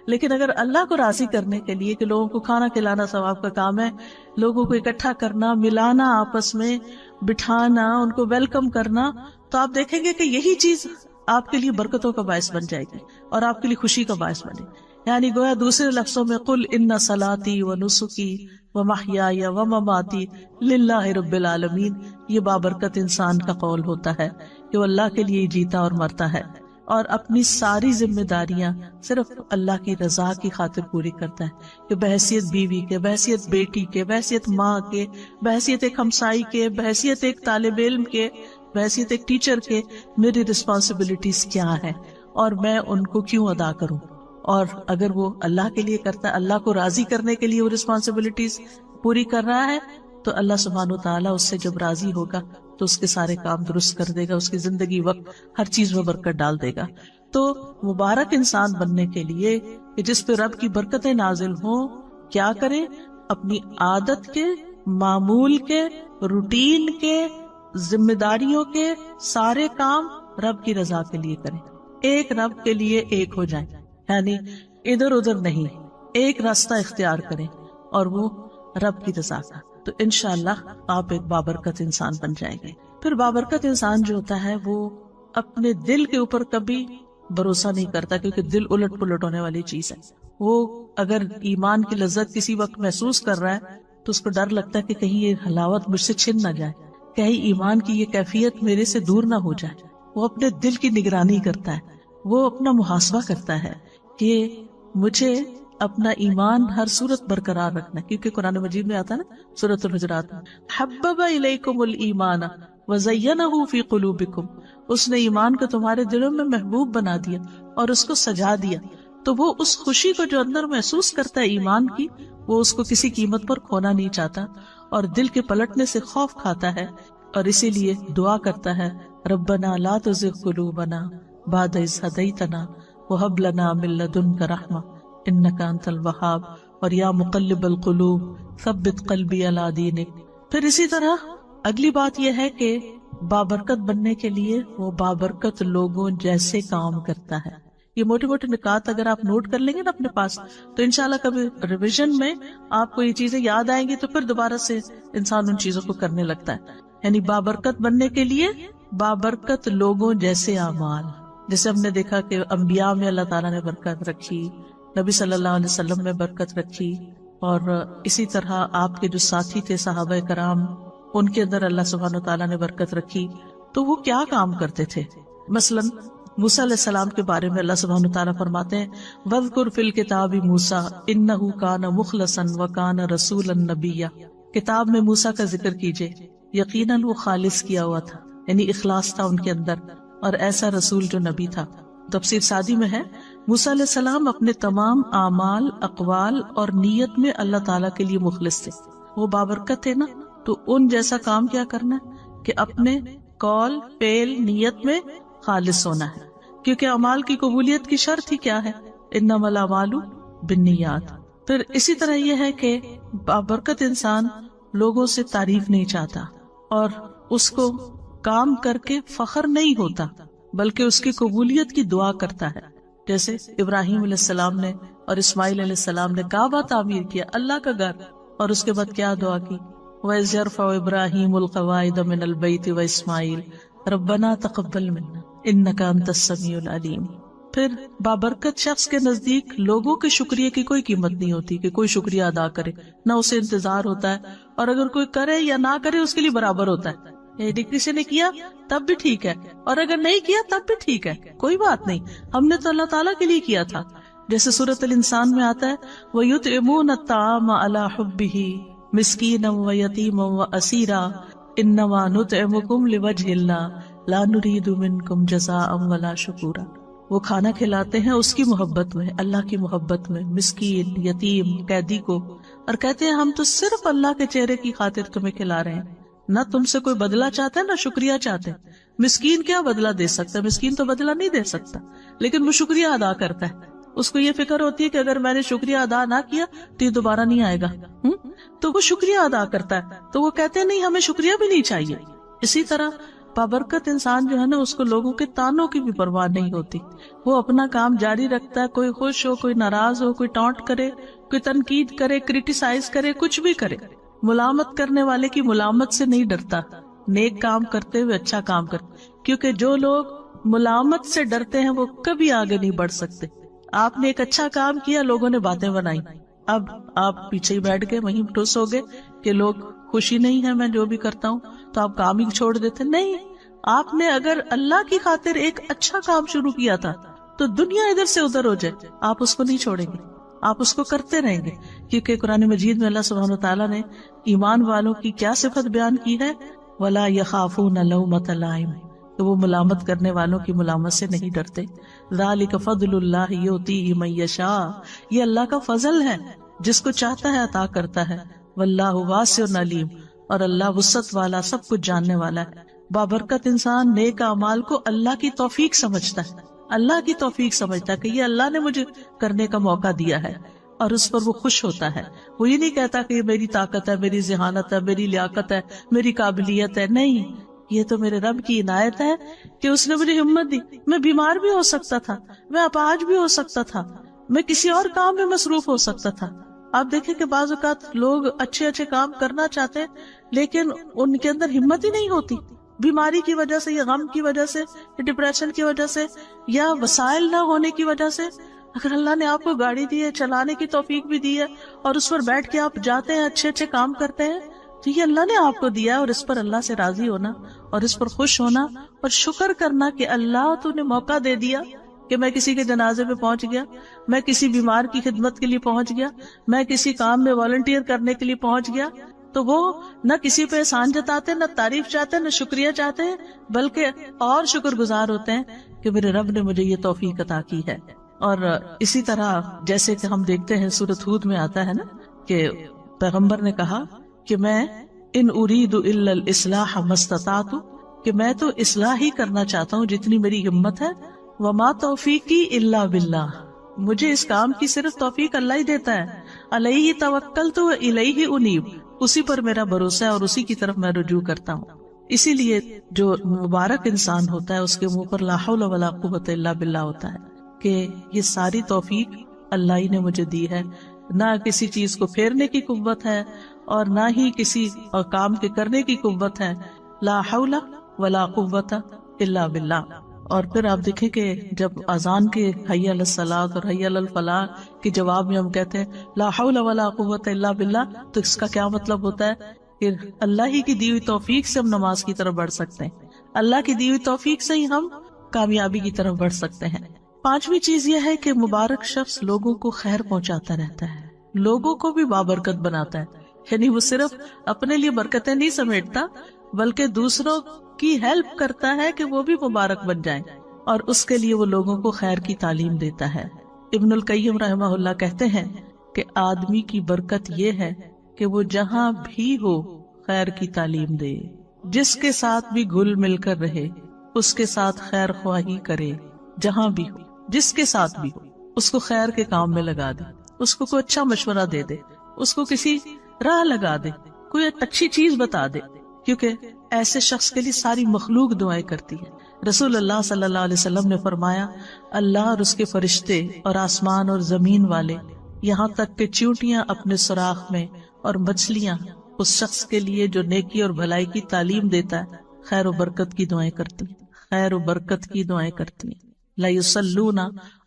لیکن اگر اللہ کو راضی کرنے کے لیے کہ لوگوں کو کھانا کھلانا ثواب کا کام ہے، لوگوں کو اکٹھا کرنا، ملانا، آپس میں بٹھانا، ان کو ویلکم کرنا، تو آپ دیکھیں گے کہ یہی چیز آپ کے لیے برکتوں کا باعث بن جائے گی اور آپ کے لیے خوشی کا باعث بنے۔ یعنی گویا دوسرے لفظوں میں قل ان صلاتی و نسکی و محیای و مماتی للہ رب العالمین، یہ بابرکت انسان کا قول ہوتا ہے کہ وہ اللہ کے لیے جیتا اور مرتا ہے اور اپنی ساری ذمہ داریاں صرف اللہ کی رضا کی خاطر پوری کرتا ہے، کہ بحیثیت بیوی کے، بحیثیت بیٹی کے، بحیثیت ماں کے، بحیثیت ایک ہمسائی کے، بحیثیت ایک طالب علم کے، بحیثیت ایک ٹیچر کے، میری رسپانسبلٹیز کیا ہے اور میں ان کو کیوں ادا کروں۔ اور اگر وہ اللہ کے لیے کرتا ہے، اللہ کو راضی کرنے کے لیے وہ رسپانسبلٹیز پوری کر رہا ہے، تو اللہ سبحانہ وتعالیٰ اس سے جب راضی ہوگا تو اس کے سارے کام درست کر دے گا، اس کی زندگی وقت ہر چیز میں برکت ڈال دے گا۔ تو مبارک انسان بننے کے لیے کہ جس پہ رب کی برکتیں نازل ہوں، کیا کریں؟ اپنی عادت کے، معمول کے، روٹین کے، ذمہ داریوں کے سارے کام رب کی رضا کے لیے کریں، ایک رب کے لیے ایک ہو جائیں، یعنی ادھر ادھر نہیں، ایک راستہ اختیار کریں اور وہ رب کی رضا کا، تو انشاءاللہ آپ ایک بابرکت انسان بن جائیں گے۔ پھر بابرکت انسان جو ہوتا ہے وہ اپنے دل کے اوپر کبھی بھروسہ نہیں کرتا، کیونکہ دل الٹ پلٹ ہونے والی چیز ہے۔ وہ اگر ایمان کی لذت کسی وقت محسوس کر رہا ہے تو اس کو ڈر لگتا ہے کہ کہیں یہ حلاوت مجھ سے چھن نہ جائے، کہیں ایمان کی یہ کیفیت میرے سے دور نہ ہو جائے۔ وہ اپنے دل کی نگرانی کرتا ہے، وہ اپنا محاسبہ کرتا ہے کہ مجھے اپنا ایمان ہر صورت برقرار رکھنا، کیونکہ قرآن مجید میں آتا ہے نا سورۃ الحجرات میں، حبب الیکم الایمان وزینہ فی قلوبکم، اس نے ایمان کو تمہارے دلوں میں محبوب بنا دیا اور اس کو سجا دیا۔ تو وہ اس خوشی کو جو اندر محسوس کرتا ہے ایمان کی، وہ اس کو کسی قیمت پر کھونا نہیں چاہتا اور دل کے پلٹنے سے خوف کھاتا ہے، اور اسی لیے دعا کرتا ہے ربنا لا تزغ قلوبنا بعد اذ ہدیتنا وہب لنا من لدنک رحمہ انک انت الوہاب، اور یا مقلب القلوب ثبت قلبی علی دینک۔ پھر اسی طرح اگلی بات یہ ہے کہ بابرکت بننے کے لیے وہ بابرکت لوگوں جیسے کام کرتا ہے. یہ موٹے موٹے نکات اگر آپ نوٹ کر لیں گے نا اپنے پاس تو انشاءاللہ کبھی ریویژن میں آپ کو یہ چیزیں یاد آئیں گی تو پھر دوبارہ سے انسان ان چیزوں کو کرنے لگتا ہے. یعنی بابرکت بننے کے لیے بابرکت لوگوں جیسے اعمال. جیسے ہم نے دیکھا کہ انبیاء میں اللہ تعالیٰ نے برکت رکھی، نبی صلی اللہ علیہ وسلم میں برکت رکھی، اور اسی طرح آپ کے جو ساتھی تھے صحابہ کرام ان کے اندر اللہ سبحانہ وتعالیٰ نے برکت رکھی. تو وہ کیا کام کرتے تھے؟ مثلاً موسیٰ علیہ السلام کے بارے میں اللہ سبحانہ وتعالیٰ فرماتے ہیں وَاذْكُرْ فِي الْكِتَابِ مُوسَىٰ إِنَّهُ كَانَ مُخْلَصًا وَكَانَ رَسُولًا نَبِيًّا. کتاب میں موسیٰ کا ذکر کیجئے، یقیناً وہ خالص کیا ہوا تھا، یعنی اخلاص تھا ان کے اندر، اور ایسا رسول جو نبی تھا. تفسیر سعدی میں ہے موسیٰ علیہ السلام اپنے تمام اعمال، اقوال اور نیت میں اللہ تعالیٰ کے لیے مخلص تھے. وہ بابرکت تھے نا، تو ان جیسا کام کیا کرنا ہے کہ اپنے قول، فعل، نیت میں خالص ہونا ہے. کیونکہ اعمال کی قبولیت کی شرط ہی کیا ہے؟ انما الاعمال بالنیات. پھر اسی طرح یہ ہے کہ بابرکت انسان لوگوں سے تعریف نہیں چاہتا اور اس کو کام کر کے فخر نہیں ہوتا، بلکہ اس کی قبولیت کی دعا کرتا ہے. جیسے ابراہیم علیہ السلام نے اور اسماعیل علیہ السلام نے کعبہ تعمیر کیا، اللہ کا گھر، اور اس کے بعد کیا دعا کی؟ وَإِذْ يَرْفَعُ إِبْرَاهِيمُ الْقَوَاعِدَ مِنَ الْبَيْتِ وَإِسْمَاعِيلُ رَبَّنَا تَقَبَّلْ مِنَّا إِنَّكَ أَنْتَ السَّمِيعُ الْعَلِيمُ. پھر بابرکت شخص کے نزدیک لوگوں کے شکریہ کی کوئی قیمت نہیں ہوتی کہ کوئی شکریہ ادا کرے، نہ اسے انتظار ہوتا ہے، اور اگر کوئی کرے یا نہ کرے اس کے لیے برابر ہوتا ہے. یعنی کسی نے کیا تب بھی ٹھیک ہے، اور اگر نہیں کیا تب بھی ٹھیک ہے، کوئی بات نہیں، ہم نے تو اللہ تعالیٰ کے لیے کیا تھا. جیسے سورۃ الانسان میں آتا ہے وَيُطْعِمُونَ الطَّعَامَ عَلَىٰ حُبِّهِ مِسْكِينًا وَيَتِيمًا وَأَسِيرًا إِنَّمَا نُطْعِمُكُمْ لِوَجْهِ اللَّهِ لَا نُرِيدُ مِنكُمْ جَزَاءً وَلَا شُكُورًا. وہ کھانا کھلاتے ہیں اس کی محبت میں، اللہ کی محبت میں، مسکین، یتیم، قیدی کو، اور کہتے ہیں ہم تو صرف اللہ کے چہرے کی خاطر تمہیں کھلا رہے ہیں، نہ تم سے کوئی بدلہ چاہتے ہیں نہ شکریہ چاہتے ہیں. مسکین کیا بدلہ دے سکتا ہے؟ مسکین تو بدلہ نہیں دے سکتا، لیکن وہ شکریہ ادا کرتا ہے. اس کو یہ فکر ہوتی ہے کہ اگر میں نے شکریہ ادا نہ کیا تو یہ دوبارہ نہیں آئے گا، تو وہ شکریہ ادا کرتا ہے. تو وہ کہتے ہیں نہیں، ہمیں شکریہ بھی نہیں چاہیے. اسی طرح بابرکت انسان جو ہے نا، اس کو لوگوں کے تانوں کی بھی پرواہ نہیں ہوتی. وہ اپنا کام جاری رکھتا ہے، کوئی خوش ہو، کوئی ناراض ہو، کوئی ٹانٹ کرے، کوئی تنقید کرے، کریٹیسائز کرے، کچھ بھی کرے، ملامت کرنے والے کی ملامت سے نہیں ڈرتا. نیک کام کرتے ہوئے اچھا کام کرتے، کیونکہ جو لوگ ملامت سے ڈرتے ہیں وہ کبھی آگے نہیں بڑھ سکتے. آپ نے ایک اچھا کام کیا، لوگوں نے باتیں بنائی، اب آپ پیچھے ہی بیٹھ گئے، وہیں ٹھوس ہو گئے کہ لوگ خوشی نہیں ہے میں جو بھی کرتا ہوں، تو آپ کام ہی چھوڑ دیتے. نہیں، آپ نے اگر اللہ کی خاطر ایک اچھا کام شروع کیا تھا تو دنیا ادھر سے ادھر ہو جائے، آپ اس کو نہیں چھوڑیں گے، آپ اس کو کرتے رہیں گے. کیونکہ قرآن مجید میں اللہ سبحانہ وتعالیٰ نے ایمان والوں کی کیا صفت بیان کی ہے؟ وَلَا يَخَافُونَ لَوْمَةَ لَائِمٍ، کہ وہ ملامت کرنے والوں کی ملامت سے نہیں ڈرتے. ذَلِكَ فَضْلُ اللَّهِ يُؤْتِيهِ مَن يَشَاءُ، یہ اللہ کا فضل ہے، جس کو چاہتا ہے عطا کرتا ہے. وَاللَّهُ وَاسِعٌ عَلِيمٌ، اور اللہ وسعت والا، سب کچھ جاننے والا ہے. بابرکت انسان نیک اعمال کو اللہ کی توفیق سمجھتا ہے، اللہ کی توفیق سمجھتا ہے کہ یہ اللہ نے مجھے کرنے کا موقع دیا ہے، اور اس پر وہ خوش ہوتا ہے. وہ یہ نہیں کہتا کہ یہ میری طاقت ہے، میری ذہانت ہے، میری لیاقت ہے، میری قابلیت ہے. نہیں، یہ تو میرے رب کی عنایت ہے کہ اس نے مجھے ہمت دی. میں بیمار بھی ہو سکتا تھا، میں اپاہج بھی ہو سکتا تھا، میں کسی اور کام میں مصروف ہو سکتا تھا. آپ دیکھیں کہ بعض اوقات لوگ اچھے اچھے کام کرنا چاہتے ہیں لیکن ان کے اندر ہمت ہی نہیں ہوتی، بیماری کی وجہ سے یا غم کی وجہ سے یا ڈپریشن کی وجہ سے یا وسائل نہ ہونے کی وجہ سے. اگر اللہ نے آپ کو گاڑی دی ہے، چلانے کی توفیق بھی دی ہے، اور اس پر بیٹھ کے آپ جاتے ہیں، اچھے اچھے کام کرتے ہیں، تو یہ اللہ نے آپ کو دیا ہے. اور اس پر اللہ سے راضی ہونا اور اس پر خوش ہونا اور شکر کرنا کہ اللہ تو نے موقع دے دیا کہ میں کسی کے جنازے پہ پہنچ گیا، میں کسی بیمار کی خدمت کے لیے پہنچ گیا، میں کسی کام میں والنٹیئر کرنے کے لیے پہنچ گیا. تو وہ نہ کسی پہ احسان جتاتے، نہ تعریف چاہتے، نہ شکریہ چاہتے ہیں، بلکہ اور شکر گزار ہوتے ہیں کہ میرے رب نے مجھے یہ توفیق عطا کی ہے. اور اسی طرح جیسے کہ ہم دیکھتے ہیں سورۃ ہود میں آتا ہے نا کہ پیغمبر نے کہا کہ میں ان اريد الا الاصلاح ما استطعت، کہ میں تو اصلاح ہی کرنا چاہتا ہوں جتنی میری ہمت ہے. وما توفیقی الا باللہ، مجھے اس کام کی صرف توفیق اللہ ہی دیتا ہے. علیہ توکلت و الیہ انیب، اسی پر میرا بھروسہ ہے اور اسی کی طرف میں رجوع کرتا ہوں. اسی لیے جو مبارک انسان ہوتا ہے اس کے منہ پر لا حول ولا قوت الا باللہ ہوتا ہے کہ یہ ساری توفیق اللہ ہی نے مجھے دی ہے، نہ کسی چیز کو پھیرنے کی قوت ہے اور نہ ہی کسی کام کے کرنے کی قوت ہے، لا حول ولا قوت الا باللہ۔ اور پھر آپ دیکھیں کہ جب اذان کے حی علی الصلاۃ اور حی علی الفلاح کے جواب میں ہم کہتے ہیں لا حول ولا قوت الا باللہ، تو اس کا کیا مطلب ہوتا ہے کہ اللہ ہی کی دی ہوئی توفیق سے ہم نماز کی طرف بڑھ سکتے ہیں، اللہ کی دی ہوئی توفیق سے ہی ہم کامیابی کی طرف بڑھ سکتے ہیں۔ پانچویں چیز یہ ہے کہ مبارک شخص لوگوں کو خیر پہنچاتا رہتا ہے، لوگوں کو بھی بابرکت بناتا ہے، یعنی وہ صرف اپنے لیے برکتیں نہیں سمیٹتا بلکہ دوسروں کی ہیلپ کرتا ہے کہ وہ بھی مبارک بن جائیں، اور اس کے لیے وہ لوگوں کو خیر کی تعلیم دیتا ہے۔ ابن القیم رحمہ اللہ کہتے ہیں کہ آدمی کی برکت یہ ہے کہ وہ جہاں بھی ہو خیر کی تعلیم دے، جس کے ساتھ بھی گھل مل کر رہے اس کے ساتھ خیر خواہی کرے، جہاں بھی ہو جس کے ساتھ بھی ہو اس کو خیر کے کام میں لگا دے، اس کو کوئی اچھا مشورہ دے دے، اس کو کسی راہ لگا دے، کوئی اچھی چیز بتا دے، کیونکہ ایسے شخص کے لیے ساری مخلوق دعائیں کرتی ہے۔ رسول اللہ صلی اللہ علیہ وسلم نے فرمایا اللہ اور اس کے فرشتے اور آسمان اور زمین والے، یہاں تک کہ چیونٹیاں اپنے سوراخ میں اور مچھلیاں اس شخص کے لیے جو نیکی اور بھلائی کی تعلیم دیتا ہے خیر و برکت کی دعائیں کرتی ہیں، خیر و برکت کی دعائیں کرتی ہیں۔ لا یصلون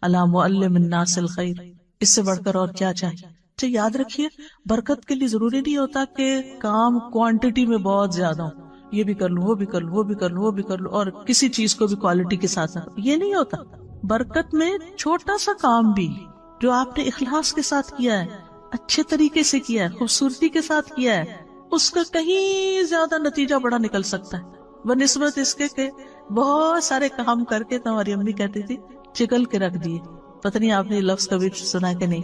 علی معلم الناس الخیر، اس سے بڑھ کر اور کیا چاہیے؟ تو یاد رکھیے برکت کے لیے ضروری نہیں ہوتا کہ کام کوانٹٹی میں بہت زیادہ ہو، یہ بھی کر لوں وہ بھی کر لوں وہ بھی کر لوں وہ بھی کر لوں، اور کسی چیز کو بھی کوالٹی کے ساتھ، یہ نہیں ہوتا۔ برکت میں چھوٹا سا کام بھی جو آپ نے اخلاص کے ساتھ کیا ہے، اچھے طریقے سے کیا ہے، خوبصورتی کے ساتھ کیا ہے، اس کا کہیں زیادہ نتیجہ بڑا نکل سکتا ہے بنسبت اس کے کہ بہت سارے کام کر کے تمہاری امی کہتی تھی چگل کے رکھ دیے۔ پتہ نہیں آپ نے لفظ کبھی سنا کہ نہیں،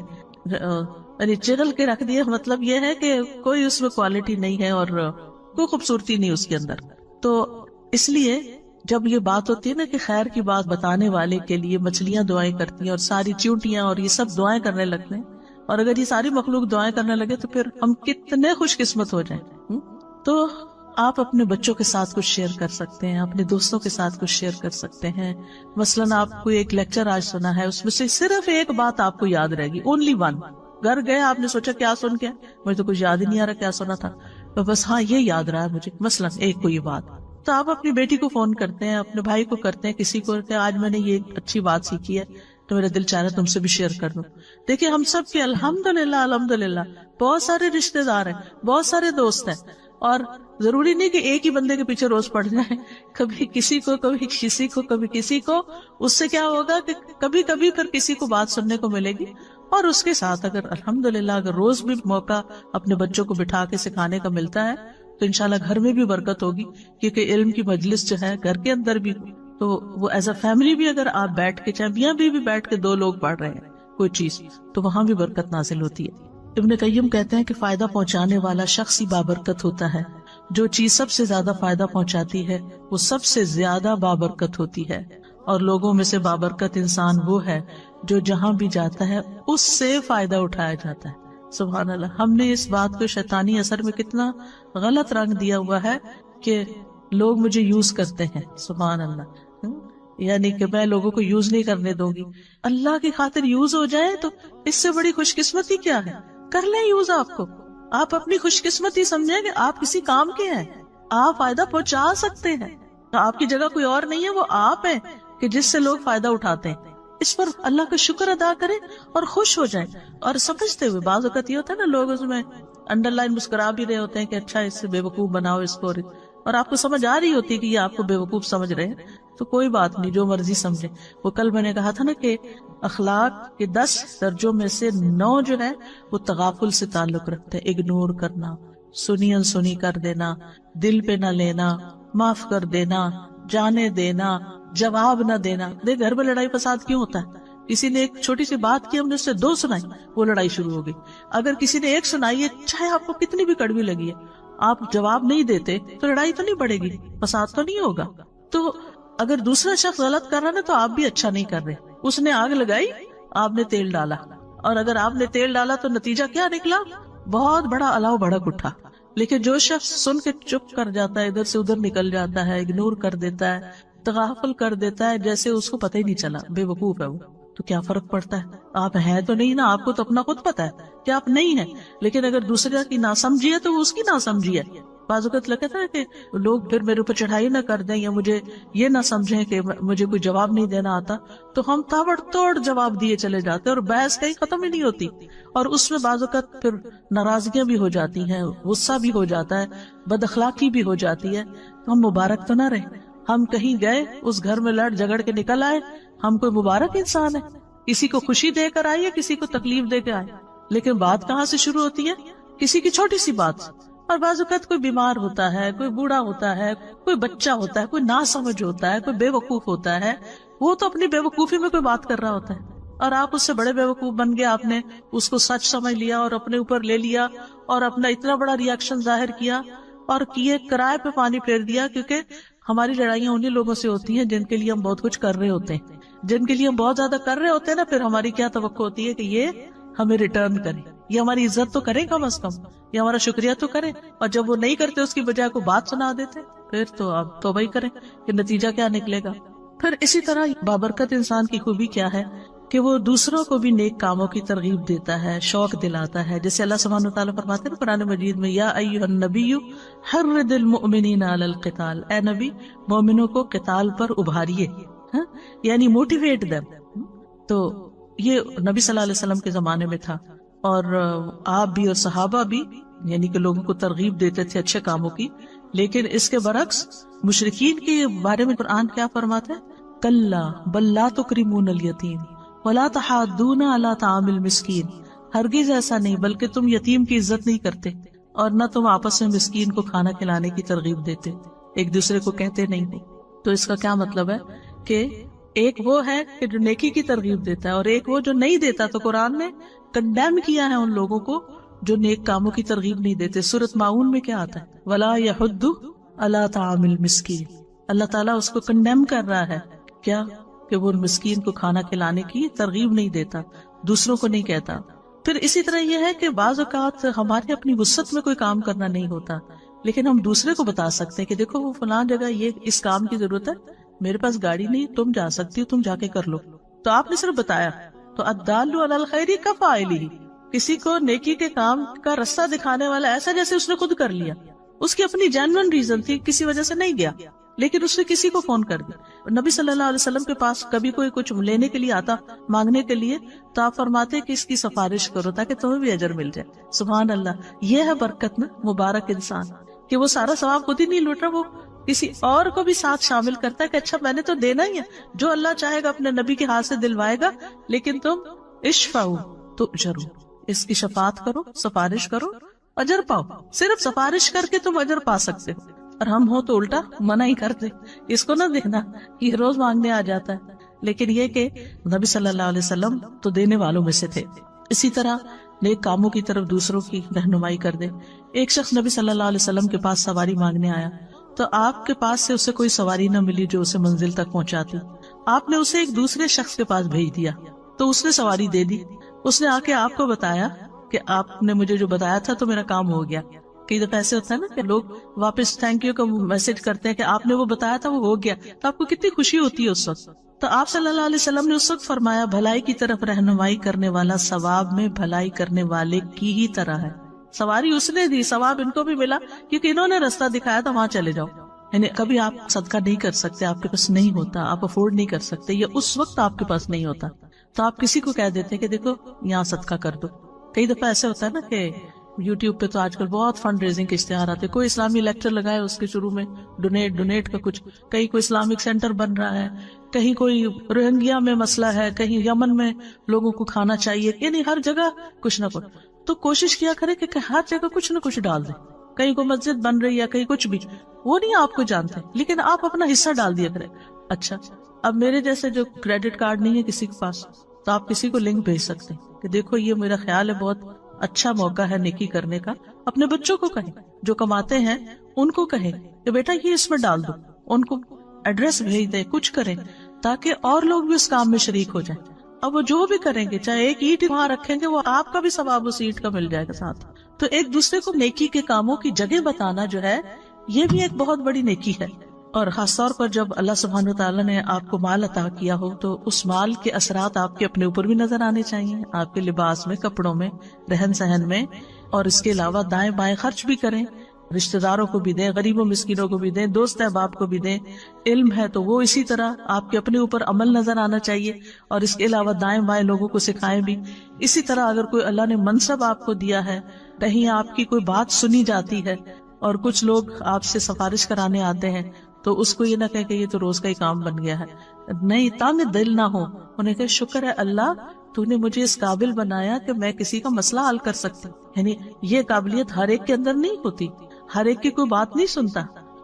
یعنی چگل کے رکھ دیے مطلب یہ ہے کہ کوئی اس میں کوالٹی نہیں ہے اور کوئی خوبصورتی نہیں اس کے اندر۔ تو اس لیے جب یہ بات ہوتی ہے نا کہ خیر کی بات بتانے والے کے لیے مچھلیاں دعائیں کرتی ہیں اور ساری چیونٹیاں اور یہ سب دعائیں کرنے لگتے ہیں، اور اگر یہ ساری مخلوق دعائیں کرنے لگے تو پھر ہم کتنے خوش قسمت ہو جائیں۔ تو آپ اپنے بچوں کے ساتھ کچھ شیئر کر سکتے ہیں، اپنے دوستوں کے ساتھ کچھ شیئر کر سکتے ہیں۔ مثلاً آپ کو ایک لیکچر آج سنا ہے، اس میں سے صرف ایک بات آپ کو یاد رہے گی، اونلی ون۔ گھر گئے آپ نے سوچا کیا سن کے، مجھے تو کچھ یاد ہی نہیں آ رہا کیا سنا تھا، بس ہاں یہ یاد رہا ہے مجھے، مثلاً ایک کوئی بات، تو آپ اپنی بیٹی کو فون کرتے ہیں، اپنے بھائی کو کرتے ہیں، کسی کو کہ آج میں نے یہ اچھی بات سیکھی ہے تو میرا دل چاہ رہا ہے تم سے بھی شیئر کر دوں۔ دیکھیں ہم سب کے الحمدللہ بہت سارے رشتے دار ہیں، بہت سارے دوست ہیں، اور ضروری نہیں کہ ایک ہی بندے کے پیچھے روز پڑ جائیں، کبھی کسی کو کبھی کسی کو کبھی کسی کو، اس سے کیا ہوگا کہ کبھی کبھی پھر کسی کو بات سننے کو ملے گی، اور اس کے ساتھ اگر الحمدللہ اگر روز بھی موقع اپنے بچوں کو بٹھا کے سکھانے کا ملتا ہے تو انشاءاللہ گھر میں بھی برکت ہوگی، کیونکہ علم کی مجلس جو ہے گھر کے اندر بھی تو وہ ایز اے فیملی بھی اگر آپ بیٹھ کے، چاہے میاں بھی بیٹھ کے دو لوگ پڑھ رہے ہیں کوئی چیز، تو وہاں بھی برکت نازل ہوتی ہے۔ ابن قیم کہتے ہیں کہ فائدہ پہنچانے والا شخص ہی بابرکت ہوتا ہے، جو چیز سب سے زیادہ فائدہ پہنچاتی ہے وہ سب سے زیادہ بابرکت ہوتی ہے، اور لوگوں میں سے بابرکت انسان وہ ہے جو جہاں بھی جاتا ہے اس سے فائدہ اٹھایا جاتا ہے۔ سبحان اللہ، ہم نے اس بات کو شیطانی اثر میں کتنا غلط رنگ دیا ہوا ہے کہ لوگ مجھے یوز کرتے ہیں، سبحان اللہ، یعنی کہ میں لوگوں کو یوز نہیں کرنے دوں گی۔ اللہ کی خاطر یوز ہو جائے تو اس سے بڑی خوش قسمتی کیا ہے، کر لیں یوز آپ کو، آپ اپنی خوش قسمتی سمجھیں کہ آپ کسی کام کے ہیں، آپ فائدہ پہنچا سکتے ہیں، آپ کی جگہ کوئی اور نہیں ہے، وہ آپ ہیں کہ جس سے لوگ فائدہ اٹھاتے ہیں۔ اس پر اللہ کا شکر ادا کریں اور خوش ہو جائیں، اور سمجھتے ہوئے، بعض اوقات یہ ہوتا ہے نا لوگ اس میں انڈر لائن مسکرا بھی رہے ہوتے ہیں کہ اچھا اس سے بے وقوف بناؤ اس کو، اور آپ کو سمجھ آ رہی ہوتی ہے کہ یہ آپ کو بے وقوف سمجھ رہے ہیں، تو کوئی بات نہیں، جو مرضی سمجھے۔ وہ کل میں نے کہا تھا نا کہ اخلاق کے 10 درجوں میں سے 9 جو ہے وہ تغافل سے تعلق رکھتے ہیں، اگنور کرنا، سنی انسنی کر دینا، دل پہ نہ لینا، معاف کر دینا، جانے دینا، جواب نہ دینا۔ دیکھ گھر میں لڑائی فساد کیوں ہوتا ہے؟ کسی نے ایک چھوٹی سی بات کی، ہم نے اس سے 2 سنائی، وہ لڑائی شروع ہو گئی۔ اگر کسی نے 1 سنائی ہے، چاہے آپ کو کتنی بھی کڑوی لگی ہے، آپ جواب نہیں دیتے تو لڑائی تو نہیں بڑھے گی، فساد تو نہیں ہوگا۔ تو اگر دوسرا شخص غلط کر رہا ہے تو آپ بھی اچھا نہیں کر رہے۔ اس نے آگ لگائی، آپ نے تیل ڈالا، اور اگر آپ نے تیل ڈالا تو نتیجہ کیا نکلا؟ بہت بڑا الاؤ بھڑک اٹھا۔ لیکن جو شخص سن کے چپ کر جاتا ہے، ادھر سے ادھر نکل جاتا ہے، اگنور کر دیتا ہے، تغافل کر دیتا ہے، جیسے اس کو پتہ ہی نہیں چلا، بے وقوف ہے وہ، تو کیا فرق پڑتا ہے؟ آپ ہیں تو نہیں نا، آپ کو تو اپنا خود پتا ہے کہ آپ نہیں ہیں، لیکن اگر دوسرے کی ناسمجھی ہے تو وہ اس کی ناسمجھی ہے۔ بعض اوقات لگتا ہے کہ لوگ پھر میرے اوپر چڑھائی نہ کر دیں یا مجھے یہ نہ سمجھیں کہ مجھے کوئی جواب نہیں دینا آتا، تو ہم تابڑ توڑ جواب دیے چلے جاتے ہیں اور بحث کہیں ختم ہی نہیں ہوتی، اور اس میں بعض اوقات پھر ناراضگیاں بھی ہو جاتی ہیں، غصہ بھی ہو جاتا ہے، بد اخلاقی بھی ہو جاتی ہے۔ تو ہم مبارک تو نہ رہے، ہم کہیں گئے اس گھر میں لڑ جھگڑ کے نکل آئے، ہم کوئی مبارک انسان ہے؟ کسی کو خوشی دے کر آئے یا کسی کو تکلیف دے کے آئے؟ لیکن بات کہاں سے شروع ہوتی ہے؟ کسی کی چھوٹی سی بات۔ اور بعض اوقات کوئی بیمار ہوتا ہے، کوئی بوڑھا ہوتا ہے، کوئی بچہ ہوتا ہے، کوئی ناسمجھ ہوتا ہے، کوئی بے وقوف ہوتا ہے، وہ تو اپنی بے وقوفی میں کوئی بات کر رہا ہوتا ہے اور آپ اس سے بڑے بے وقوف بن گئے، آپ نے اس کو سچ سمجھ لیا اور اپنے اوپر لے لیا اور اپنا اتنا بڑا ری ایکشن ظاہر کیا اور کیے کرائے پہ پانی پھیر دیا۔ کیونکہ ہماری لڑائیاں انہی لوگوں سے ہوتی ہیں جن کے لیے ہم بہت کچھ کر رہے ہوتے ہیں، جن کے لیے ہم بہت زیادہ کر رہے ہوتے ہیں نا، پھر ہماری کیا توقع ہوتی ہے کہ یہ ہمیں ریٹرن کرے، یہ ہماری عزت تو کرے کم از کم، یہ ہمارا شکریہ تو کرے، اور جب وہ نہیں کرتے اس کی بجائے کو بات سنا دیتے، پھر تو آپ توبہ ہی کریں کہ نتیجہ کیا نکلے گا۔ پھر اسی طرح بابرکت انسان کی خوبی کیا ہے کہ وہ دوسروں کو بھی نیک کاموں کی ترغیب دیتا ہے، شوق دلاتا ہے، جیسے اللہ سبحانہ وتعالیٰ فرماتے ہیں قرآن مجید میں، یا ایھا النبی حرض المؤمنین علی القتال، اے نبی مومنوں کو قتال پر ابھاریے، یعنی موٹیویٹ دیم۔ تو یہ نبی صلی اللہ علیہ وسلم کے زمانے میں تھا، اور آپ بھی اور صحابہ بھی یعنی کہ لوگوں کو ترغیب دیتے تھے اچھے کاموں کی۔ لیکن اس کے برعکس مشرکین کے بارے میں قرآن کیا فرماتا ہے؟ کلا بل لا تکرمون الیتیم ولا تحاضون علی طعام المسکین، ہرگز ایسا نہیں، بلکہ تم یتیم کی عزت نہیں کرتے اور نہ تم آپس میں مسکین کو کھانا کھلانے کی ترغیب دیتے، ایک دوسرے کو کہتے نہیں ہو۔ تو اس کا کیا مطلب ہے کہ ایک وہ ہے کہ جو نیکی کی ترغیب دیتا ہے اور ایک وہ جو نہیں دیتا۔ تو قرآن نے کنڈیم کیا ہے ان لوگوں کو جو نیک کاموں کی ترغیب نہیں دیتے۔ سورۃ ماؤن میں کیا آتا ہے؟ ولا یحض علی طعام المسکین، اللہ تعالیٰ اس کو کنڈیم کر رہا ہے، کیا کہ وہ مسکین کو کھانا کھلانے کی ترغیب نہیں دیتا، دوسروں کو نہیں کہتا۔ پھر اسی طرح یہ ہے کہ بعض اوقات ہمارے اپنی وسعت میں کوئی کام کرنا نہیں ہوتا، لیکن ہم دوسرے کو بتا سکتے ہیں کہ دیکھو وہ فلاں جگہ یہ اس کام کی ضرورت ہے، میرے پاس گاڑی نہیں، تم جا سکتی ہو، تم جا کے کر لو۔ تو آپ نے صرف بتایا۔ تو الدال علی الخیر کفاعلہ، کسی کو نیکی کے کام کا رستہ دکھانے والا ایسا جیسے اس نے خود کر لیا، اس کی اپنی جینوئن ریزن تھی، کسی وجہ سے نہیں گیا، لیکن اس نے کسی کو فون کر دیا۔ نبی صلی اللہ علیہ وسلم کے پاس کبھی کوئی کچھ لینے کے لیے آتا، مانگنے کے لیے، تو آپ فرماتے کہ اس کی سفارش کرو تاکہ تمہیں بھی اجر مل جائے۔ سبحان اللہ، یہ ہے برکت نا، مبارک انسان کہ وہ سارا ثواب خود ہی نہیں لوٹ رہا، وہ کسی اور کو بھی ساتھ شامل کرتا ہے کہ اچھا میں نے تو دینا ہی ہے، جو اللہ چاہے گا اپنے نبی کے ہاتھ سے دلوائے گا، لیکن تم اشفعوا تؤجروا، اس کی شفاعت کرو، سفارش کرو، اجر پاؤ۔ صرف سفارش کر کے تم اجر پا سکتے ہو، اور ہم ہو تو الٹا منع ہی کرتے، اس کو نہ دینا، یہ روز مانگنے آ جاتا ہے۔ لیکن یہ کہ نبی صلی اللہ علیہ وسلم تو دینے والوں میں سے تھے۔ اسی طرح نیک کاموں کی طرف دوسروں کی رہنمائی کر دے۔ ایک شخص نبی صلی اللہ علیہ وسلم کے پاس سواری مانگنے آیا، تو آپ کے پاس سے اسے کوئی سواری نہ ملی جو اسے منزل تک پہنچاتی۔ آپ نے اسے ایک دوسرے شخص کے پاس بھیج دیا، تو اس نے سواری دے دی۔ اس نے آ کے آپ کو بتایا کہ آپ نے مجھے جو بتایا تھا تو میرا کام ہو گیا۔ کئی دفعہ ایسے ہوتا ہے نا کہ لوگ واپس تھینک یو کا میسج کرتے ہیں کہ آپ نے وہ بتایا تھا وہ ہو گیا، تو آپ کو کتنی خوشی ہوتی ہے اس وقت۔ تو آپ صلی اللہ علیہ وسلم نے اس وقت فرمایا، بھلائی کی طرف رہنمائی کرنے والا ثواب میں بھلائی کرنے والے کی ہی طرح ہے۔ سواری اس نے دی، ثواب ان کو بھی ملا کیونکہ انہوں نے راستہ دکھایا تھا، وہاں چلے جاؤ۔ یعنی کبھی آپ صدقہ نہیں کر سکتے، آپ کے پاس نہیں ہوتا، آپ افورڈ نہیں کر سکتے، یا اس وقت آپ کے پاس نہیں ہوتا، تو آپ کسی کو کہہ دیتے کہ دیکھو یہاں صدقہ کر دو۔ کئی دفعہ ایسے ہوتا ہے نا کہ یوٹیوب پہ تو آج کل بہت فنڈ ریزنگ کے اشتہار آتے، کوئی اسلامی لیکچر لگائے اس کے شروع میں ڈونیٹ کا کچھ، کہیں کوئی اسلامک سینٹر بن رہا ہے، کہیں کوئی روہنگیا میں مسئلہ ہے، کہیں یمن میں لوگوں کو کھانا چاہیے، یعنی ہر جگہ کچھ نہ کچھ۔ تو کوشش کیا کرے کہ ہر جگہ کچھ نہ کچھ ڈال دیں، کہیں کوئی مسجد بن رہی ہے، کہیں کچھ بھی، وہ نہیں آپ کو جانتے، لیکن آپ اپنا حصہ ڈال دیا کرے۔ اچھا اب میرے جیسے جو کریڈٹ کارڈ نہیں ہے کسی کے پاس، تو آپ کسی کو لنک بھیج سکتے ہیں کہ دیکھو یہ میرا خیال ہے بہت اچھا موقع ہے نیکی کرنے کا۔ اپنے بچوں کو کہیں، جو کماتے ہیں ان کو کہیں کہ بیٹا یہ اس میں ڈال دو، ان کو ایڈریس بھیج دیں، کچھ کریں تاکہ اور لوگ بھی اس کام میں شریک ہو جائیں۔ اب وہ جو بھی کریں گے، چاہے ایک اینٹ وہاں رکھیں گے، وہ آپ کا بھی ثواب اس اینٹ کا مل جائے گا ساتھ. تو ایک دوسرے کو نیکی کے کاموں کی جگہ بتانا جو ہے یہ بھی ایک بہت بڑی نیکی ہے. اور خاص طور پر جب اللہ سبحانہ وتعالیٰ نے آپ کو مال عطا کیا ہو تو اس مال کے اثرات آپ کے اپنے اوپر بھی نظر آنے چاہیے، آپ کے لباس میں، کپڑوں میں، رہن سہن میں. اور اس کے علاوہ دائیں بائیں خرچ بھی کریں، رشتہ داروں کو بھی دیں، غریبوں مسکینوں کو بھی دیں، دوست احباب کو بھی دیں. علم ہے تو وہ اسی طرح آپ کے اپنے اوپر عمل نظر آنا چاہیے، اور اس کے علاوہ دائیں بائیں لوگوں کو سکھائیں بھی. اسی طرح اگر کوئی اللہ نے منصب آپ کو دیا ہے، کہیں آپ کی کوئی بات سنی جاتی ہے اور کچھ لوگ آپ سے سفارش کرانے آتے ہیں، تو اس کو یہ نہ کہے کہ یہ تو روز کا ہی کام بن گیا ہے. نہیں، تنگ دل نہ ہو، انہیں کہ شکر ہے اللہ تو نے مجھے اس قابل بنایا کہ میں کسی کا مسئلہ حل کر سکتی. یعنی یہ قابلیت ہر ایک کے اندر نہیں ہوتی، ہر ایک کی کوئی بات نہیں سنتا،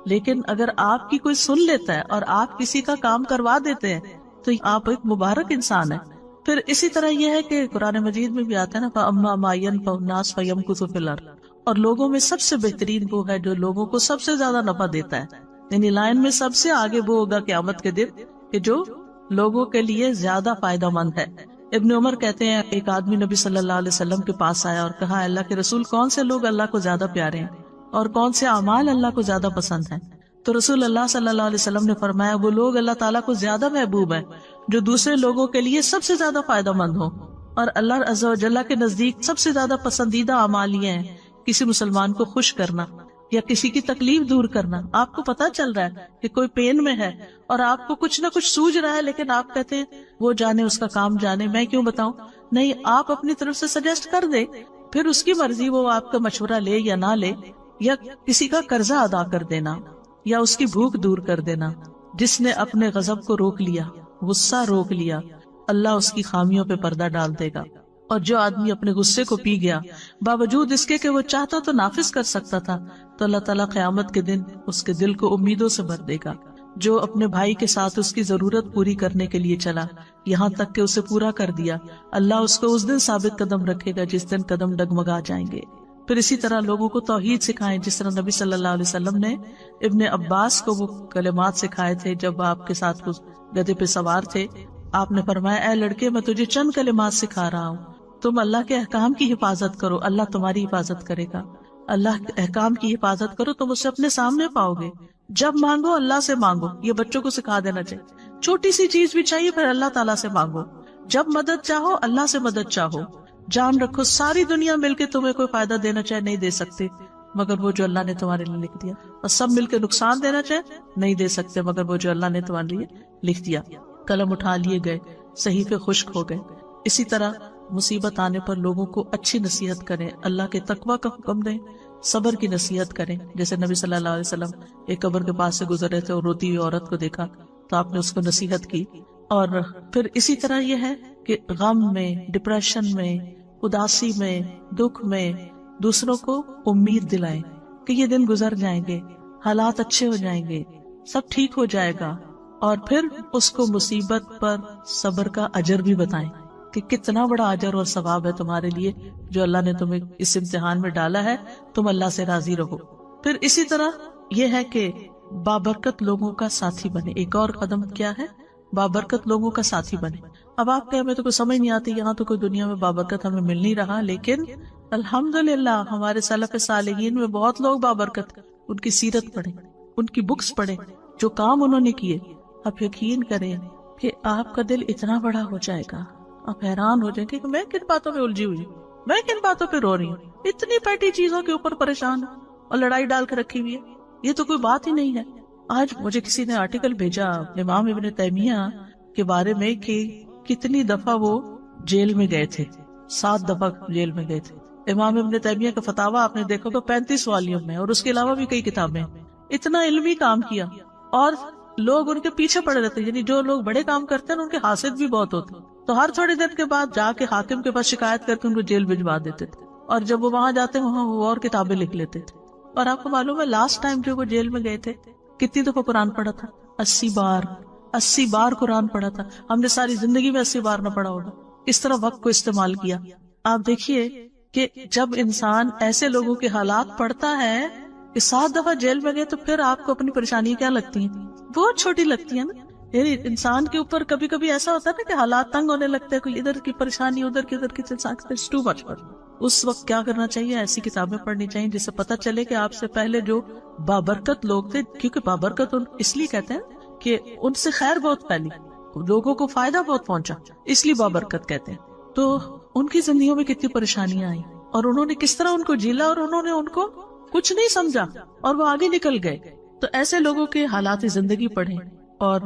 لیکن اگر آپ کی کوئی سن لیتا ہے اور آپ کسی کا کام کروا دیتے ہیں تو آپ ایک مبارک انسان ہیں. پھر اسی طرح یہ ہے کہ قرآن مجید میں بھی آتا ہے نا، فَأَمَّا مَا يَنْفَعُ النَّاسَ فَيَمْكُثُ فِي الْأَرْضِ، اور لوگوں میں سب سے بہترین وہ ہے جو لوگوں کو سب سے زیادہ نفع دیتا ہے. یعنی لائن میں سب سے آگے وہ ہوگا قیامت کے دن کہ جو لوگوں کے لیے زیادہ فائدہ مند ہے. ابن عمر کہتے ہیں ایک آدمی نبی صلی اللہ علیہ وسلم کے پاس آیا اور کہا، اللہ کے رسول کون سے لوگ اللہ کو زیادہ پیارے ہیں اور کون سے اعمال اللہ کو زیادہ پسند ہیں؟ تو رسول اللہ صلی اللہ علیہ وسلم نے فرمایا، وہ لوگ اللہ تعالیٰ کو زیادہ محبوب ہیں جو دوسرے لوگوں کے لیے سب سے زیادہ فائدہ مند ہوں، اور اللہ عز و جل کے نزدیک سب سے زیادہ پسندیدہ اعمال یہ ہیں کسی مسلمان کو خوش کرنا یا کسی کی تکلیف دور کرنا. آپ کو پتا چل رہا ہے کہ کوئی پین میں ہے اور آپ کو کچھ نہ کچھ سوج رہا ہے، لیکن آپ کہتے ہیں وہ جانے، اس کا کام جانے، میں کیوں بتاؤں. نہیں، آپ اپنی طرف سے سجیسٹ کر دیں، پھر اس کی مرضی، وہ آپ کا مشورہ لے یا نہ لے. یا کسی کا قرضہ ادا کر دینا یا اس کی بھوک دور کر دینا. جس نے اپنے غضب کو روک لیا، غصہ روک لیا، اللہ اس کی خامیوں پہ پردہ ڈال دے گا. اور جو آدمی اپنے غصے کو پی گیا باوجود اس کے کہ وہ چاہتا تو نافذ کر سکتا تھا، تو اللہ تعالیٰ قیامت کے دن اس کے دل کو امیدوں سے بھر دے گا. جو اپنے بھائی کے ساتھ اس کی ضرورت پوری کرنے کے لیے چلا یہاں تک کہ اسے پورا کر دیا، اللہ اس کو اس دن ثابت قدم رکھے گا جس دن قدم ڈگمگا جائیں گے. پھر اسی طرح لوگوں کو توحید سکھائیں، جس طرح نبی صلی اللہ علیہ وسلم نے ابن عباس کو وہ کلمات سکھائے تھے جب آپ کے ساتھ گدھے پہ سوار تھے. آپ نے فرمایا، اے لڑکے، میں تجھے چند کلمات سکھا رہا ہوں، تم اللہ کے احکام کی حفاظت کرو، اللہ تمہاری حفاظت کرے گا. اللہ کے احکام کی حفاظت کرو، تم اسے اپنے سامنے پاؤ گے. جب مانگو اللہ سے مانگو، یہ بچوں کو سکھا دینا چاہیے. چھوٹی سی چیز بھی چاہیے پھر اللہ تعالیٰ سے مانگو. جب مدد چاہو اللہ سے مدد چاہو. جان رکھو ساری دنیا مل کے تمہیں کوئی فائدہ دینا چاہے نہیں دے سکتے مگر وہ جو اللہ نے تمہارے لیے لکھ دیا، اور سب مل کے نقصان دینا چاہے نہیں دے سکتے مگر وہ جو اللہ نے تمہارے لیے لکھ دیا. قلم اٹھا لیے گئے، صحیفے خشک ہو گئے. اسی طرح مصیبت آنے پر لوگوں کو اچھی نصیحت کریں، اللہ کے تقوی کا حکم دیں، صبر کی نصیحت کریں. جیسے نبی صلی اللہ علیہ وسلم ایک قبر کے پاس سے گزر رہے تھے اور روتی ہوئی عورت کو دیکھا تو آپ نے اس کو نصیحت کی. اور پھر اسی طرح یہ ہے کہ غم میں، ڈپریشن میں، اداسی میں، دکھ میں دوسروں کو امید دلائیں کہ یہ دن گزر جائیں گے، حالات اچھے ہو جائیں گے، سب ٹھیک ہو جائے گا. اور پھر اس کو مصیبت پر صبر کا اجر بھی بتائیں کہ کتنا بڑا اجر اور ثواب ہے تمہارے لیے جو اللہ نے تمہیں اس امتحان میں ڈالا ہے، تم اللہ سے راضی رہو. پھر اسی طرح یہ ہے کہ بابرکت لوگوں کا ساتھی بنے. ایک اور قدم کیا ہے؟ بابرکت لوگوں کا ساتھی بنے. اب آپ کہ ہمیں تو کوئی سمجھ نہیں آتی، یہاں تو کوئی دنیا میں بابرکت ہمیں مل نہیں رہا، لیکن الحمدللہ ہمارے سلف صالحین میں بہت لوگ بابرکت. ان کی سیرت پڑھیں، ان کی بکس پڑھیں، جو کام انہوں نے کیے. آپ یقین کریں کہ آپ کا دل اتنا بڑا ہو جائے گا، آپ حیران ہو جائیں گے کہ میں کن باتوں میں الجھی ہوئی ہوں، میں کن باتوں پہ رو رہی ہوں، اتنی پیٹی چیزوں کے اوپر پریشان اور لڑائی ڈال کے رکھی ہوئی ہے، یہ تو کوئی بات ہی نہیں ہے. آج مجھے کسی نے آرٹیکل بھیجا امام ابن تیمیہ کے بارے میں کہ کتنی دفعہ وہ جیل میں گئے تھے. 7 دفعہ جیل میں گئے تھے. امام ابن تیمیہ کا فتاویٰ آپ نے دیکھو کہ 35 والیوم میں، اور اس کے علاوہ بھی کئی کتابیں. اتنا علمی کام کیا اور لوگ ان کے پیچھے پڑے رہتے. یعنی جو لوگ بڑے کام کرتے ہیں ان کے حاسد بھی بہت ہوتے، تو ہر تھوڑے دن کے بعد جا کے حاکم کے پاس شکایت کر کے ان کو جیل بھجوا دیتے تھے، اور جب وہ وہاں جاتے وہاں وہ اور کتابیں لکھ لیتے تھے. اور آپ کو معلوم ہے لاسٹ ٹائم جو وہ جیل میں گئے تھے کتنی دفعہ قرآن پڑھا تھا؟ 80 بار قرآن پڑھا تھا. ہم نے ساری زندگی میں 80 بار نہ پڑھا ہوگا. اس طرح وقت کو استعمال کیا. آپ دیکھیے کہ جب انسان ایسے لوگوں کے حالات پڑھتا ہے کہ 7 دفعہ جیل میں گئے، تو پھر آپ کو اپنی پریشانی کیا لگتی ہیں؟ بہت چھوٹی لگتی ہے نا. یعنی انسان کے اوپر کبھی کبھی ایسا ہوتا ہے نا کہ حالات تنگ ہونے لگتے ہیں، کوئی ادھر کی پریشانی ادھر کی ٹو مچ. اس وقت کیا کرنا چاہیے؟ ایسی کتابیں پڑھنی چاہیے جس سے پتہ چلے کہ آپ سے پہلے جو بابرکت لوگ تھے، کیونکہ بابرکت اس لیے کہتے ہیں کہ ان سے خیر بہت پھیلی، لوگوں کو فائدہ بہت پہنچا، اس لیے بابرکت کہتے ہیں. تو ان کی زندگیوں میں کتنی پریشانیاں آئیں اور انہوں نے کس طرح ان کو جیلا، اور انہوں نے ان کو کچھ نہیں سمجھا اور وہ آگے نکل گئے. تو ایسے لوگوں کے حالات زندگی پڑھیں اور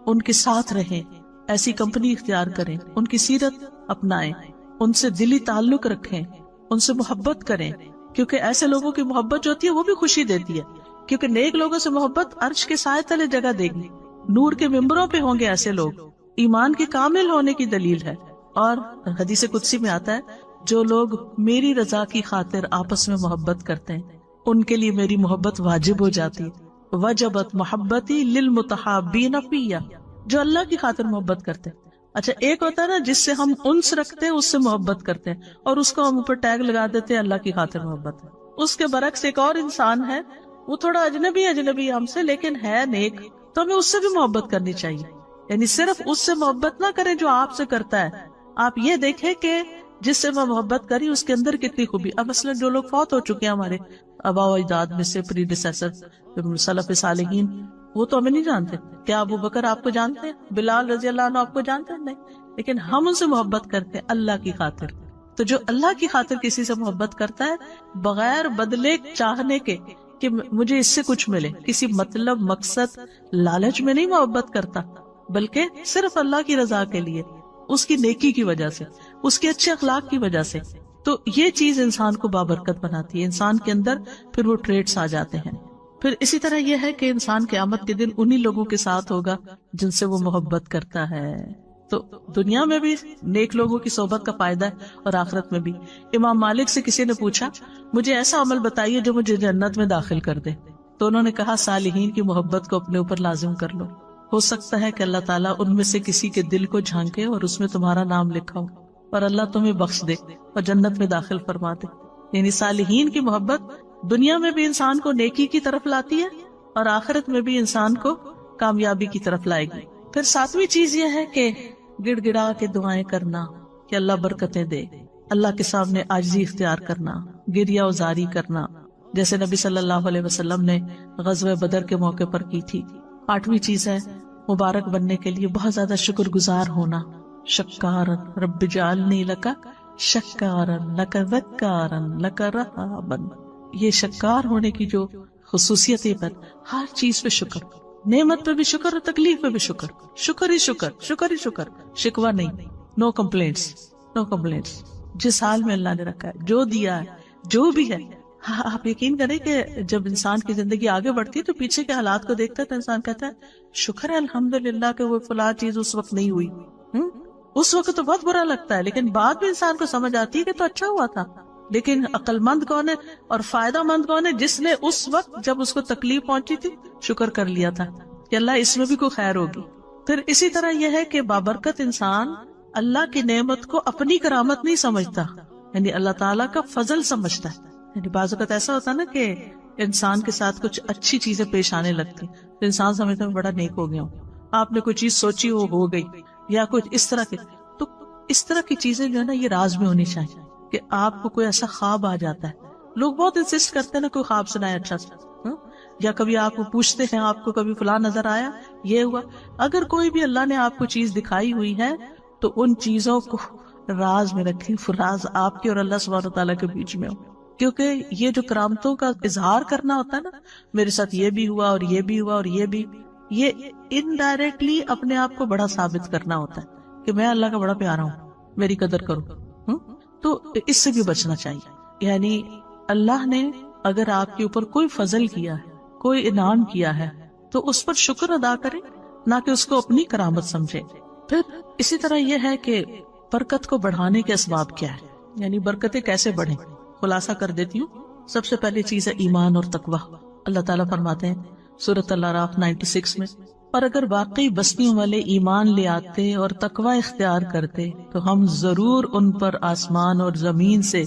ان کے ساتھ رہیں، ایسی کمپنی اختیار کریں، ان کی سیرت اپنائیں، ان سے دلی تعلق رکھیں، ان سے محبت کریں، کیونکہ ایسے لوگوں کی محبت جو ہوتی ہے وہ بھی خوشی دیتی ہے. کیونکہ نیک لوگوں سے محبت عرش کے سائے تلے جگہ دے گی، نور کے ممبروں پہ ہوں گے ایسے لوگ، ایمان کے کامل ہونے کی دلیل ہے. اور حدیث قدسی میں آتا ہے جو لوگ میری رضا کی خاطر آپس میں محبت کرتے ہیں ان کے لیے میری محبت واجب ہو جاتی ہے. وجبت محبتی للمتحابین فیہ، جو اللہ کی خاطر محبت کرتے ہیں. اچھا، ایک ہوتا ہے نا جس سے ہم انس رکھتے ہیں، اس سے محبت کرتے ہیں اور اس کو ہم اوپر ٹیگ لگا دیتے ہیں اللہ کی خاطر محبت ہے. اس کے برعکس ایک اور انسان ہے، وہ تھوڑا اجنبی ہم سے لیکن ہے نیک، تو ہمیں اس سے بھی محبت کرنی چاہیے. یعنی صرف اس سے محبت نہ کریں جو آپ سے کرتا ہے، آپ یہ دیکھیں کہ جس سے میں محبت کری اس کے اندر کتنی خوبی. اب مثلا جو لوگ فوت ہو چکے ہیں ہمارے آباء و اجداد میں سے، پریڈیسیسر سلف صالحین، وہ تو ہمیں نہیں جانتے. کیا ابو بکر آپ کو جانتے ہیں؟ بلال رضی اللہ عنہ آپ کو جانتے ہیں؟ نہیں. لیکن ہم ان سے محبت کرتے ہیں اللہ کی خاطر. تو جو اللہ کی خاطر کسی سے محبت کرتا ہے بغیر بدلے چاہنے کے کہ مجھے اس سے کچھ ملے، کسی مطلب مقصد لالچ میں نہیں محبت کرتا، بلکہ صرف اللہ کی رضا کے لیے، اس کی نیکی کی وجہ سے، اس کے اچھے اخلاق کی وجہ سے. تو یہ چیز انسان کو بابرکت بناتی ہے، انسان کے اندر پھر وہ ٹریٹس آ جاتے ہیں. پھر اسی طرح یہ ہے کہ انسان قیامت کے دن انہی لوگوں کے ساتھ ہوگا جن سے وہ محبت کرتا ہے. تو دنیا میں بھی نیک لوگوں کی صحبت کا فائدہ ہے اور آخرت میں بھی. امام مالک سے کسی نے پوچھا مجھے ایسا عمل بتائیے جو مجھے جنت میں داخل کر دے، تو انہوں نے کہا صالحین کی محبت کو اپنے اوپر لازم کر لو. ہو سکتا ہے کہ اللہ تعالیٰ ان میں سے کسی کے دل کو جھانکے اور اس میں تمہارا نام لکھا ہو اور اللہ تمہیں بخش دے اور جنت میں داخل فرما دے. یعنی صالحین کی محبت دنیا میں بھی انسان کو نیکی کی طرف لاتی ہے اور آخرت میں بھی انسان کو کامیابی کی طرف لائے گی. پھر ساتویں چیز یہ ہے کہ گڑ گڑا کے دعائیں کرنا کہ اللہ برکتیں دے، اللہ کے سامنے عاجزی اختیار کرنا، گریہ وزاری کرنا، جیسے نبی صلی اللہ علیہ وسلم نے غزوہ بدر کے موقع پر کی تھی. 8ویں چیز ہے مبارک بننے کے لیے بہت زیادہ شکر گزار ہونا. شکارن رب جعلنی لکا شکارن لکا ذکارن لکا رہابن. یہ شکار ہونے کی جو خصوصیت ہے، پر ہر چیز پہ شکر، نعمت پہ بھی شکر اور تکلیف پہ بھی شکر، شکر ہی شکر، شکر ہی شکر، شکوہ نہیں، نو کمپلینٹس، نو کمپلینٹس. جس حال میں اللہ نے رکھا ہے، جو دیا ہے، جو بھی ہے. آپ یقین کریں کہ جب انسان کی زندگی آگے بڑھتی ہے تو پیچھے کے حالات کو دیکھتا ہے تو انسان کہتا ہے شکر ہے الحمدللہ کہ وہ فلاں چیز اس وقت نہیں ہوئی. اس وقت تو بہت برا لگتا ہے، لیکن بعد میں انسان کو سمجھ آتی ہے کہ تو اچھا ہوا تھا. لیکن عقل مند کون ہے اور فائدہ مند کون ہے؟ جس نے اس وقت جب اس کو تکلیف پہنچی تھی شکر کر لیا تھا کہ اللہ اس میں بھی کوئی خیر ہوگی. پھر اسی طرح یہ ہے کہ بابرکت انسان اللہ کی نعمت کو اپنی کرامت نہیں سمجھتا، یعنی اللہ تعالیٰ کا فضل سمجھتا ہے. یعنی بعض اوقات ایسا ہوتا ہے نا کہ انسان کے ساتھ کچھ اچھی چیزیں پیش آنے لگتی تو انسان سمجھتا ہے بڑا نیک ہو گیا ہوں. آپ نے کوئی چیز سوچی وہ ہو گئی یا کچھ اس طرح کے. تو اس طرح کی چیزیں جو ہے نا یہ راز میں ہونی چاہیے کہ آپ کو کوئی ایسا خواب آ جاتا ہے. لوگ بہت انسسٹ کرتے ہیں نا کوئی خواب سنائے اچھا سا، یا کبھی آپ کو پوچھتے ہیں آپ کو کبھی فلاں نظر آیا، یہ ہوا. اگر کوئی بھی اللہ نے آپ کو چیز دکھائی ہوئی ہے تو ان چیزوں کو راز میں رکھیں، راز آپ کے اور اللہ سبحانہ و تعالیٰ کے بیچ میں ہو. کیونکہ یہ جو کرامتوں کا اظہار کرنا ہوتا ہے نا، میرے ساتھ یہ بھی ہوا اور یہ بھی ہوا اور یہ بھی، یہ انڈائریکٹلی اپنے آپ کو بڑا ثابت کرنا ہوتا ہے کہ میں اللہ کا بڑا پیارا ہوں، میری قدر کرو. تو اس سے بھی بچنا چاہیے. یعنی اللہ نے اگر آپ کے اوپر کوئی فضل کیا ہے، کوئی انعام کیا ہے، تو اس پر شکر ادا کریں، نہ کہ اس کو اپنی کرامت سمجھے. پھر اسی طرح یہ ہے کہ برکت کو بڑھانے کے اسباب کیا ہے، یعنی برکتیں کیسے بڑھیں. خلاصہ کر دیتی ہوں. سب سے پہلی چیز ہے ایمان اور تقوی. اللہ تعالیٰ فرماتے ہیں سورۃ الاعراف 96 میں، اور اگر واقعی بستیوں والے ایمان لے آتے اور تقوی اختیار کرتے تو ہم ضرور ان پر آسمان اور زمین سے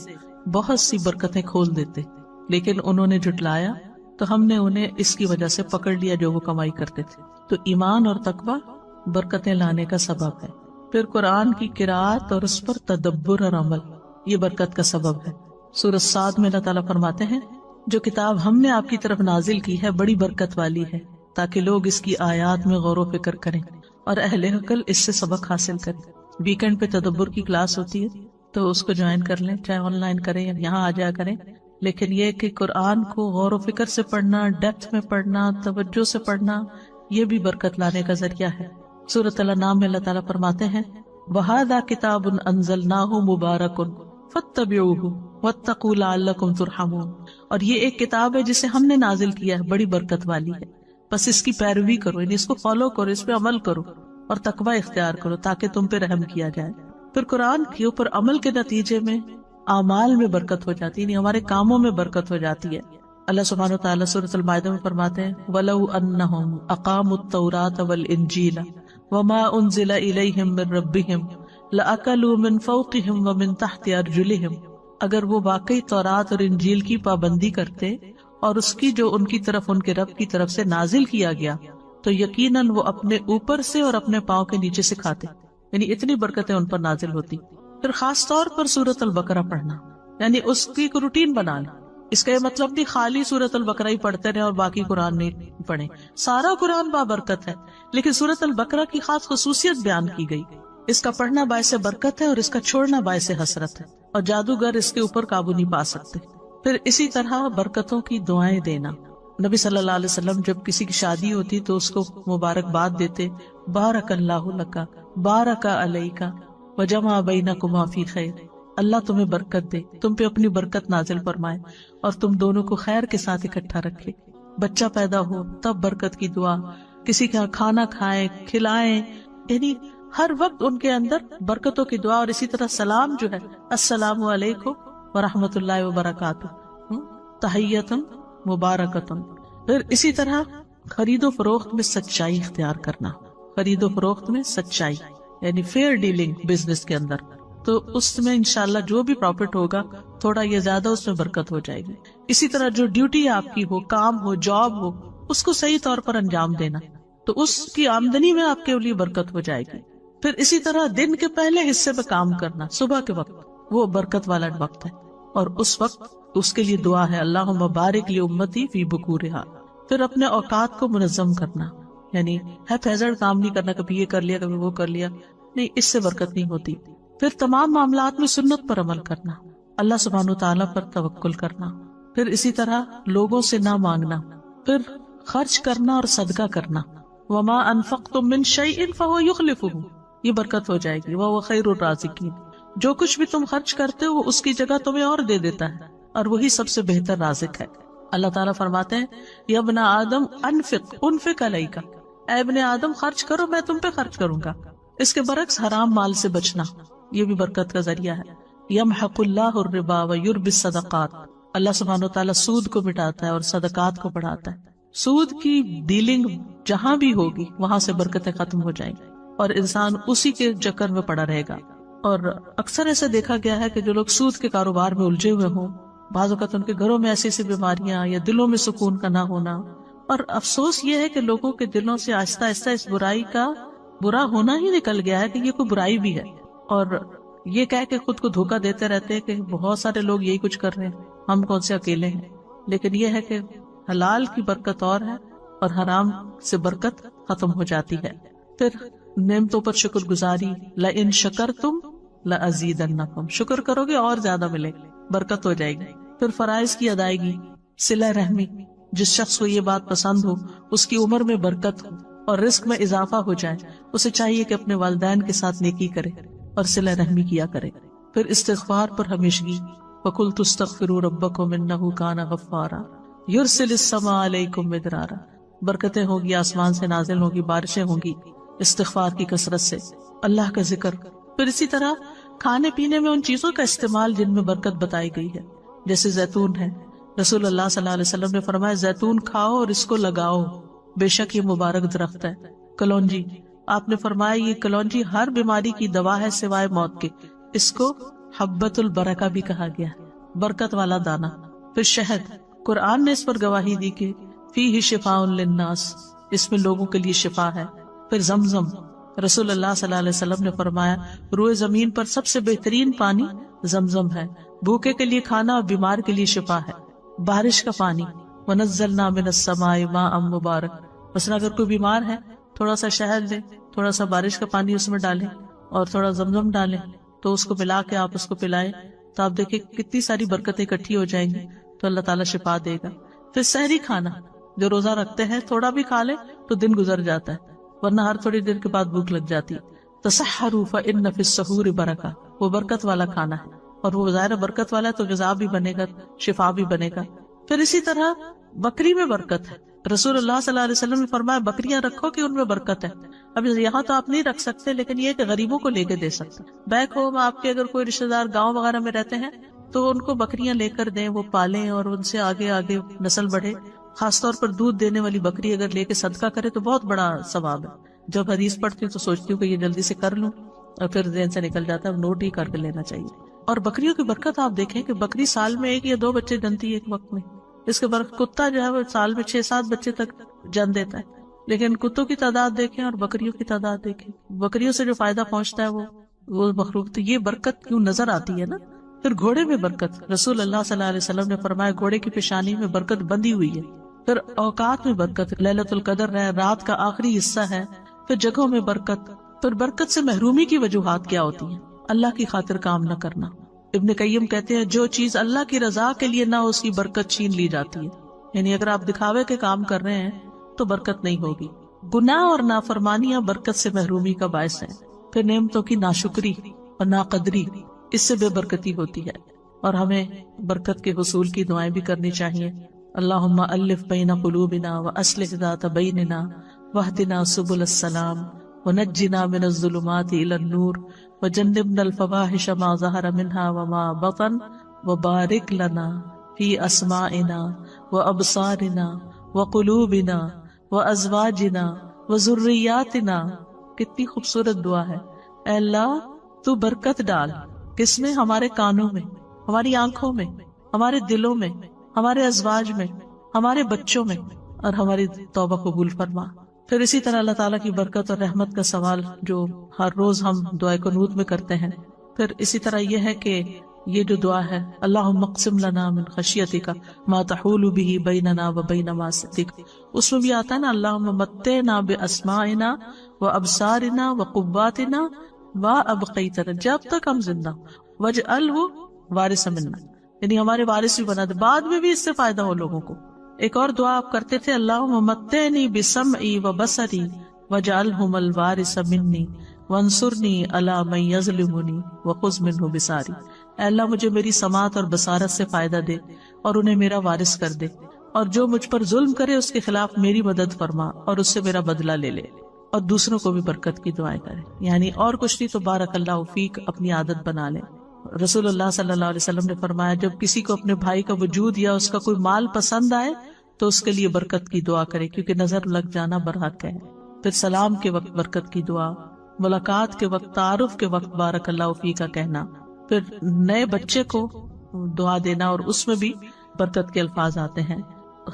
بہت سی برکتیں کھول دیتے، لیکن انہوں نے جھٹلایا تو ہم نے انہیں اس کی وجہ سے پکڑ لیا جو وہ کمائی کرتے تھے. تو ایمان اور تقوی برکتیں لانے کا سبب ہے. پھر قرآن کی قرات اور اس پر تدبر اور عمل، یہ برکت کا سبب ہے. سورۃ صاد میں اللہ تعالیٰ فرماتے ہیں جو کتاب ہم نے آپ کی طرف نازل کی ہے بڑی برکت والی ہے تاکہ لوگ اس کی آیات میں غور و فکر کریں اور اہل عقل اس سے سبق حاصل کریں. ویکینڈ پہ تدبر کی کلاس ہوتی ہے تو اس کو جوائن کر لیں، چاہے آن لائن کریں یا یہاں آ جایا کریں. لیکن یہ کہ قرآن کو غور و فکر سے پڑھنا، ڈیپتھ میں پڑھنا، توجہ سے پڑھنا، یہ بھی برکت لانے کا ذریعہ ہے. سورۃ الانعام میں اللہ تعالیٰ فرماتے ہیں وَهَذَا كِتَابٌ أَنزَلْنَاهُ مُبَارَكٌ فَاتَّبِعُوهُ وَاتَّقُوا لَعَلَّكُمْ تُرْحَمُونَ. اور یہ ایک کتاب ہے جسے ہم نے نازل کیا ہے، بڑی برکت والی ہے، بس اس کی پیروی کرو، یعنی اس کو فالو کرو، اس پہ عمل کرو اور تقوی اختیار کرو تاکہ تم پہ رحم کیا جائے. پھر قرآن کے اوپر عمل کے نتیجے میں اعمال میں برکت ہو جاتی ہے، یعنی ہمارے کاموں میں برکت ہو جاتی ہے. اللہ سبحانہ وتعالیٰ سورۃ المائدہ میں فرماتے ہیں وَلَوْ أَنَّهُمْ أَقَامُوا التَّوْرَاةَ وَالْإِنْجِيلَ وَمَا أُنزِلَ إِلَيْهِمْ مِنْ رَبِّهِمْ لَأَكَلُوا مِنْ فَوْقِهِمْ وَمِنْ تَحْتِ أَرْجُلِهِمْ. اگر وہ واقعی تورات اور انجیل کی پابندی کرتے اور اس کی جو ان کی طرف ان کے رب کی طرف سے نازل کیا گیا تو یقیناً وہ اپنے اوپر سے اور اپنے پاؤں کے نیچے سے کھاتے، یعنی اتنی برکتیں ان پر نازل ہوتی. پھر خاص طور پر سورۃ البقرہ پڑھنا، یعنی اس کی ایک روٹین بنانا. اس کا یہ مطلب نہیں خالی سورۃ البقرہ ہی پڑھتے رہے اور باقی قرآن نہیں پڑھیں. سارا قرآن بابرکت ہے لیکن سورۃ البقرہ کی خاص خصوصیت بیان کی گئی. اس کا پڑھنا باعث برکت ہے اور اس کا چھوڑنا باعث حسرت ہے، اور جادوگر اس کے اوپر قابو نہیں پا سکتے. پھر اسی طرح برکتوں کی دعائیں دینا. نبی صلی اللہ علیہ وسلم جب کسی کی شادی ہوتی تو اس کو مبارکباد دیتے، بارک اللہ لکا بارک علیکا وجمع بینکما فی خیر. اللہ تمہیں برکت دے، تم پہ اپنی برکت نازل فرمائے اور تم دونوں کو خیر کے ساتھ اکٹھا رکھے. بچہ پیدا ہو تب برکت کی دعا، کسی کا کھانا کھائیں کھلائیں، یعنی ہر وقت ان کے اندر برکتوں کی دعا. اور اسی طرح سلام جو ہے السلام علیکم ورحمۃ اللہ وبرکاتہ، تحیۃ مبارکۃ. پھر اسی طرح خرید و فروخت میں سچائی اختیار کرنا. خرید و فروخت میں سچائی یعنی فیئر ڈیلنگ بزنس کے اندر، تو اس میں انشاءاللہ جو بھی پروفٹ ہوگا تھوڑا یا زیادہ اس میں برکت ہو جائے گی. اسی طرح جو ڈیوٹی آپ کی ہو، کام ہو، جاب ہو، اس کو صحیح طور پر انجام دینا، تو اس کی آمدنی میں آپ کے لیے برکت ہو جائے گی. پھر اسی طرح دن کے پہلے حصے پہ کام کرنا، صبح کے وقت وہ برکت والا وقت ہے، اور اس وقت اس کے لیے دعا ہے اللہم بارک لی امتی فی بکورہا. پھر اپنے اوقات کو منظم کرنا، یعنی ہیزرڈ کام نہیں کرنا، کبھی یہ کر لیا کبھی وہ کر لیا، نہیں، اس سے برکت نہیں ہوتی. پھر تمام معاملات میں سنت پر عمل کرنا، اللہ سبحانہ وتعالیٰ پر توکل کرنا. پھر اسی طرح لوگوں سے نہ مانگنا. پھر خرچ کرنا اور صدقہ کرنا. وما انفقتم من شیء فهو يخلفه، یہ برکت ہو جائے گی. وهو خیر الرازقین، جو کچھ بھی تم خرچ کرتے ہو وہ اس کی جگہ تمہیں اور دے دیتا ہے، اور وہی سب سے بہتر رازق ہے. اللہ تعالیٰ فرماتے ہیں یا ابن آدم انفق علیک، اے ابن آدم خرچ کرو میں تم پہ خرچ کروں گا. اس کے برعکس حرام مال سے بچنا، یہ بھی برکت کا ذریعہ ہے. یمحق اللہ الربا ویربی الصدقات، اللہ سبحانہ وتعالیٰ سود کو مٹاتا ہے اور صدقات کو بڑھاتا ہے. سود کی ڈیلنگ جہاں بھی ہوگی وہاں سے برکتیں ختم ہو جائیں گی اور انسان اسی کے چکر میں پڑا رہے گا. اور اکثر ایسا دیکھا گیا ہے کہ جو لوگ سود کے کاروبار میں الجھے ہوئے ہوں، بعض اوقات ان کے گھروں میں ایسی ایسی بیماریاں یا دلوں میں سکون کا نہ ہونا. اور افسوس یہ ہے کہ لوگوں کے دلوں سے آہستہ آہستہ اس برائی کا برا ہونا ہی نکل گیا ہے کہ یہ کوئی برائی بھی ہے، اور یہ کہہ کے خود کو دھوکہ دیتے رہتے ہیں کہ بہت سارے لوگ یہی کچھ کر رہے ہیں، ہم کون سے اکیلے ہیں. لیکن یہ ہے کہ حلال کی برکت اور ہے اور حرام سے برکت ختم ہو جاتی ہے. پھر نعمتوں پر شکر گزاری، لئن شکرتم لازیدنکم، شکر کرو گے اور زیادہ ملے گا، برکت ہو جائے گی. پھر فرائض کی ادائیگی، صلہ رحمی، جس شخص کو یہ بات پسند ہو، اس کی عمر میں برکت ہو اور رزق میں اضافہ ہو جائے، اسے چاہیے کہ اپنے والدین کے ساتھ نیکی کرے اور صلہ رحمی کیا کرے. پھر استغفار پر ہمیشگی، وَقُلْتُ اسْتَغْفِرُوا رَبَّكُمْ إِنَّهُ كَانَ غَفَّارًا يُرْسِلِ السَّمَاءَ عَلَيْكُمْ مِدْرَارًا، برکتیں ہوگی، آسمان سے نازل ہوگی، بارشیں ہوں گی استغفار کی کثرت سے، اللہ کا ذکر. پھر اسی طرح کھانے پینے میں ان چیزوں کا استعمال جن میں برکت بتائی گئی ہے، جیسے زیتون ہے. رسول اللہ صلی اللہ علیہ وسلم نے فرمایا زیتون کھاؤ اور اس کو لگاؤ، بے شک یہ مبارک درخت ہے. کلونجی، آپ نے فرمایا یہ کلونجی ہر بیماری کی دوا ہے سوائے موت کے، اس کو حبۃ البرکہ بھی کہا گیا ہے، برکت والا دانہ. پھر شہد، قرآن نے اس پر گواہی دی کہ فیہ شفاء للناس، اس میں لوگوں کے لیے شفا ہے. پھر زمزم، رسول اللہ صلی اللہ علیہ وسلم نے فرمایا روئے زمین پر سب سے بہترین پانی زمزم ہے، بھوکے کے لیے کھانا اور بیمار کے لیے شفا ہے۔ بارش کا پانی، وَنَزَّلْنَا مِنَ السَّمَاءِ مَاءً مُبَارَكًا، مثلا اگر کوئی بیمار ہے تھوڑا سا شہد لیں، تھوڑا سا بارش کا پانی اس میں ڈالیں اور تھوڑا زمزم ڈالیں تو اس کو ملا کے آپ اس کو پلائیں تو آپ دیکھیں کتنی ساری برکتیں اکٹھی ہو جائیں گی، تو اللہ تعالیٰ شفا دے گا۔ پھر سحری کھانا، جو روزہ رکھتے ہیں تھوڑا بھی کھا لے تو دن گزر جاتا ہے، ورنہ ہر تھوڑی دیر کے بعد بھوک لگ جاتی ہے۔ تسحروا فإن فی السحور برکہ، وہ برکت والا کھانا ہے اور وہ ظاہر برکت والا ہے تو غذا بھی بنے گا، شفا بھی بنے گا۔ پھر اسی طرح بکری میں برکت ہے، رسول اللہ صلی اللہ علیہ وسلم نے فرمایا بکریاں رکھو کہ ان میں برکت ہے۔ اب یہاں تو آپ نہیں رکھ سکتے لیکن یہ کہ غریبوں کو لے کے دے سکتے۔ بیک ہوم آپ کے اگر کوئی رشتہ دار گاؤں وغیرہ میں رہتے ہیں تو ان کو بکریاں لے کر دیں، وہ پالیں اور ان سے آگے آگے نسل بڑھے۔ خاص طور پر دودھ دینے والی بکری اگر لے کے صدقہ کرے تو بہت بڑا ثواب ہے۔ جب حدیث پڑھتی ہوں تو سوچتی ہوں کہ یہ جلدی سے کر لوں اور پھر ذہن سے نکل جاتا ہے، نوٹ ہی کر کے لینا چاہیے۔ اور بکریوں کی برکت آپ دیکھیں کہ بکری سال میں 1 یا 2 بچے جنتی ہے ایک وقت میں، اس کے برکت کتا جو ہے وہ سال میں 6-7 بچے تک جن دیتا ہے، لیکن کتوں کی تعداد دیکھیں اور بکریوں کی تعداد دیکھیں، بکریوں سے جو فائدہ پہنچتا ہے وہ مخلوق، تو یہ برکت کیوں نظر آتی ہے نا۔ پھر گھوڑے میں برکت، رسول اللہ صلی اللہ علیہ وسلم نے فرمایا گھوڑے کی پیشانی میں برکت بندھی ہوئی ہے۔ پھر اوقات میں برکت، لیلۃ القدر ہے، رات کا آخری حصہ ہے۔ پھر جگہوں میں برکت، پھر برکت سے محرومی کی وجوہات کیا ہوتی ہیں؟ اللہ کی خاطر کام نہ کرنا۔ ابن قیم کہتے ہیں جو چیز اللہ کی رضا کے لیے نہ اس کی برکت چھین لی جاتی ہے، یعنی اگر آپ دکھاوے کے کام کر رہے ہیں تو برکت نہیں ہوگی۔ گناہ اور نافرمانیاں برکت سے محرومی کا باعث ہیں۔ پھر نعمتوں کی ناشکری اور ناقدری، اس سے بے برکتی ہوتی ہے، اور ہمیں برکت کے حصول کی دعائیں بھی کرنی چاہیے۔ اللہم الف بین قلوبنا واصلح ذات بیننا واہدنا سبل السلام ونجنا من الظلمات الى النور وجنبنا الفواحش ما ظہر منها وما بطن وبارک لنا فی اسماعنا وابصارنا وقلوبنا وازواجنا وذریاتنا۔ کتنی خوبصورت دعا ہے۔ اے اللہ تو برکت ڈال، کس میں؟ ہمارے کانوں میں، ہماری آنکھوں میں، ہمارے دلوں میں، ہمارے ازواج میں، ہمارے بچوں میں، اور ہماری توبہ قبول فرما۔ پھر اسی طرح اللہ تعالیٰ کی برکت اور رحمت کا سوال جو ہر روز ہم دعائے قنوت میں کرتے ہیں۔ پھر اسی طرح یہ ہے کہ یہ جو دعا ہے اللہم اقسم لنا من خشیتک ما تحول به بیننا وبین معصیتک، اس میں بھی آتا ہے نا اللہم متعنا باسماعنا وابصارنا وقواتنا وابقیتنا، جب تک ہم زندہ ہوں، واجعلہ وارث منا، یعنی ہمارے وارث بھی بنا دے، بعد میں بھی اس سے فائدہ ہو لوگوں کو۔ ایک اور دعا آپ کرتے تھے اللہم متعنی بسمعی وبصری واجعلہم الوارث منی وانصرنی علی من یظلمنی وخذ منہ بصاری۔ اے اللہ مجھے میری سماعت اور بصارت سے فائدہ دے اور انہیں میرا وارث کر دے، اور جو مجھ پر ظلم کرے اس کے خلاف میری مدد فرما اور اس سے میرا بدلہ لے لے، اور دوسروں کو بھی برکت کی دعائیں کرے، یعنی اور کچھ نہیں تو بارک اللہ فیک اپنی عادت بنا لیں۔ رسول اللہ صلی اللہ علیہ وسلم نے فرمایا جب کسی کو اپنے بھائی کا وجود یا اس کا کوئی مال پسند آئے تو اس کے لیے برکت کی دعا کرے، کیونکہ نظر لگ جانا برحق ہے۔ پھر سلام کے وقت برکت کی دعا، ملاقات کے وقت، تعارف کے وقت بارک اللہ فیک کا کہنا، پھر نئے بچے کو دعا دینا اور اس میں بھی برکت کے الفاظ آتے ہیں۔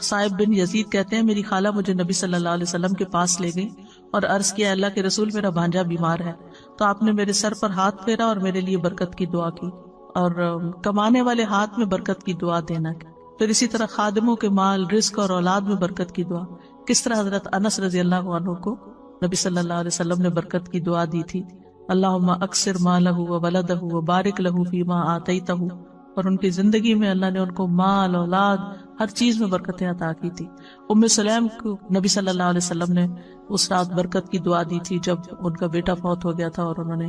صائب بن یزید کہتے ہیں میری خالہ مجھے نبی صلی اللہ علیہ وسلم کے پاس لے گئی اور عرض کیا اللہ کے رسول میرا بھانجا بیمار ہے، تو آپ نے میرے سر پر ہاتھ پھیرا اور میرے لیے برکت کی دعا کی، اور کمانے والے ہاتھ میں برکت کی دعا دینا۔ پھر اسی طرح خادموں کے مال، رزق اور اولاد میں برکت کی دعا، کس طرح حضرت انس رضی اللہ عنہ کو نبی صلی اللہ علیہ وسلم نے برکت کی دعا دی تھی، اللہم اکثر مالہ وولدہ وبارک لہ فیما آتیتہ، اور ان کی زندگی میں اللہ نے ان کو مال، اولاد، ہر چیز میں برکتیں عطا کی تھی۔ ام سلیم کو نبی صلی اللہ علیہ وسلم نے اس رات برکت کی دعا دی تھی جب ان کا بیٹا فوت ہو گیا تھا اور انہوں نے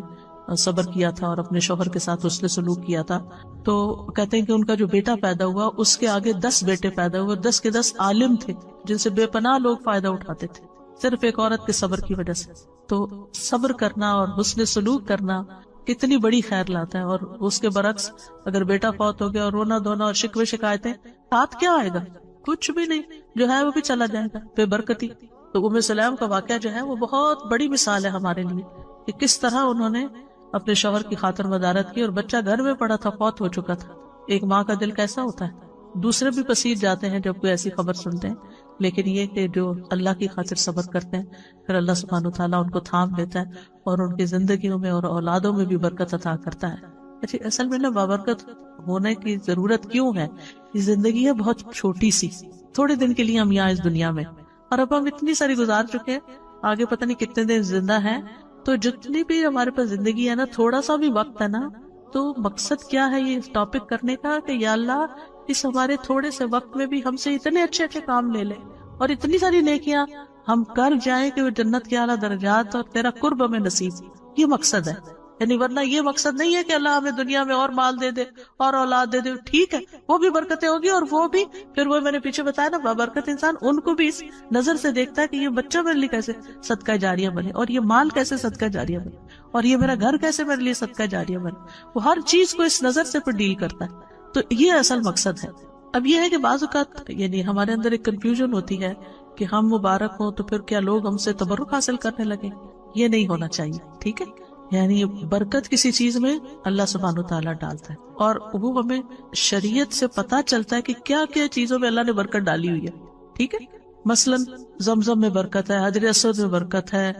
صبر کیا تھا اور اپنے شوہر کے ساتھ حسن سلوک کیا تھا، تو کہتے ہیں کہ ان کا جو بیٹا پیدا ہوا اس کے آگے 10 بیٹے پیدا ہوئے، 10 کے 10 عالم تھے جن سے بے پناہ لوگ فائدہ اٹھاتے تھے صرف ایک عورت کے صبر کی وجہ سے۔ تو صبر کرنا اور حسن سلوک کرنا کتنی بڑی خیر لاتا ہے، اور اس کے برعکس اگر بیٹا فوت ہو گیا اور رونا دھونا اور شکوے شکایتیں، ساتھ کیا آئے گا؟ کچھ بھی نہیں، جو ہے وہ بھی چلا جائے گا، بے برکتی۔ تو ام سلیم کا واقعہ جو ہے وہ بہت بڑی مثال ہے ہمارے لیے کہ کس طرح انہوں نے اپنے شوہر کی خاطر مدارت کی، اور بچہ گھر میں پڑا تھا، فوت ہو چکا تھا۔ ایک ماں کا دل کیسا ہوتا ہے، دوسرے بھی پسیر جاتے ہیں جب کوئی ایسی خبر سنتے ہیں، لیکن یہ کہ جو اللہ کی خاطر صبر کرتے ہیں پھر اللہ سبحانہ وتعالیٰ ان کو تھام لیتا ہے اور ان کی زندگیوں میں اور اولادوں میں بھی برکت عطا کرتا ہے. اچھا اصل میں نا بابرکت ہونے کی ضرورت کیوں ہے؟ یہ زندگی ہے بہت چھوٹی سی، تھوڑے دن کے لیے ہم یہاں اس دنیا میں، اور اب ہم اتنی ساری گزار چکے ہیں، آگے پتہ نہیں کتنے دن زندہ ہیں. تو جتنی بھی ہمارے پاس زندگی ہے نا، تھوڑا سا بھی وقت ہے نا، تو مقصد کیا ہے یہ ٹاپک کرنے کا کہ یا اللہ اس ہمارے تھوڑے سے وقت میں بھی ہم سے اتنے اچھے اچھے کام لے لے اور اتنی ساری نیکیاں ہم کر جائیں کہ وہ جنت کے اعلیٰ درجات اور تیرا قرب ہمیں نصیب. یہ مقصد ہے. یعنی ورنہ یہ مقصد نہیں ہے کہ اللہ ہمیں دنیا میں اور مال دے دے اور اولاد دے دے. ٹھیک ہے وہ بھی برکتیں ہوگی، اور وہ بھی پھر وہ میں نے پیچھے بتایا نا بابرکت انسان ان کو بھی اس نظر سے دیکھتا ہے کہ یہ بچہ میرے لیے کیسے صدقہ جاریہ بنے، اور یہ مال کیسے صدقہ جاریہ بنے، اور یہ میرا گھر کیسے میرے لیے صدقہ جاریہ بنے. وہ ہر چیز کو اس نظر سے پھر ڈیل کرتا ہے. تو یہ اصل مقصد ہے. اب یہ ہے کہ بعض اوقات یعنی ہمارے اندر ایک کنفیوژن ہوتی ہے کہ ہم مبارک ہوں تو پھر کیا لوگ ہم سے تبرک حاصل کرنے لگے. یہ نہیں ہونا چاہیے. ٹھیک ہے، یعنی برکت کسی چیز میں اللہ سبحانہ وتعالیٰ ڈالتا ہے، اور وہ ہمیں شریعت سے پتا چلتا ہے کہ کیا کیا چیزوں میں اللہ نے برکت ڈالی ہوئی ہے. ٹھیک ہے، مثلا زمزم میں برکت ہے، حجر اسود میں برکت ہے،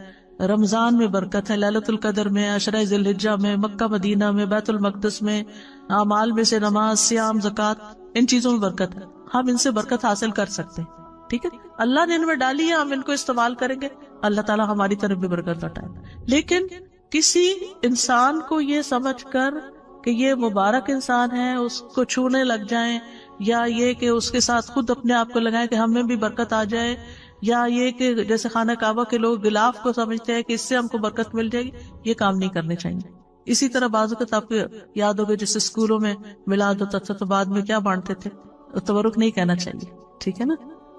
رمضان میں برکت ہے، لیلۃ القدر میں، عشرہ ذی الحجہ میں، مکہ مدینہ میں، بیت المقدس میں، اعمال میں سے نماز، صیام، زکوٰۃ، ان چیزوں میں برکت ہے. ہم ان سے برکت حاصل کر سکتے ہیں. ٹھیک ہے، اللہ نے ان میں ڈالی ہے، ہم ان کو استعمال کریں گے، اللہ تعالیٰ ہماری طرف بھی برکت لوٹائے. لیکن کسی انسان کو یہ سمجھ کر کہ یہ مبارک انسان ہے اس کو چھونے لگ جائیں، یا یہ کہ اس کے ساتھ خود اپنے آپ کو لگائیں کہ ہمیں بھی برکت آ جائے، یا یہ کہ جیسے خانہ کعبہ کے لوگ غلاف کو سمجھتے ہیں کہ اس سے ہم کو برکت مل جائے گی، یہ کام نہیں کرنے چاہیے. اسی طرح بعض اوقات آپ کو یاد ہوگا جیسے اسکولوں میں میلاد ہوتا تھا تو بعد میں کیا بانٹتے تھے، تبرک نہیں کہنا چاہیے. ٹھیک ہے نا،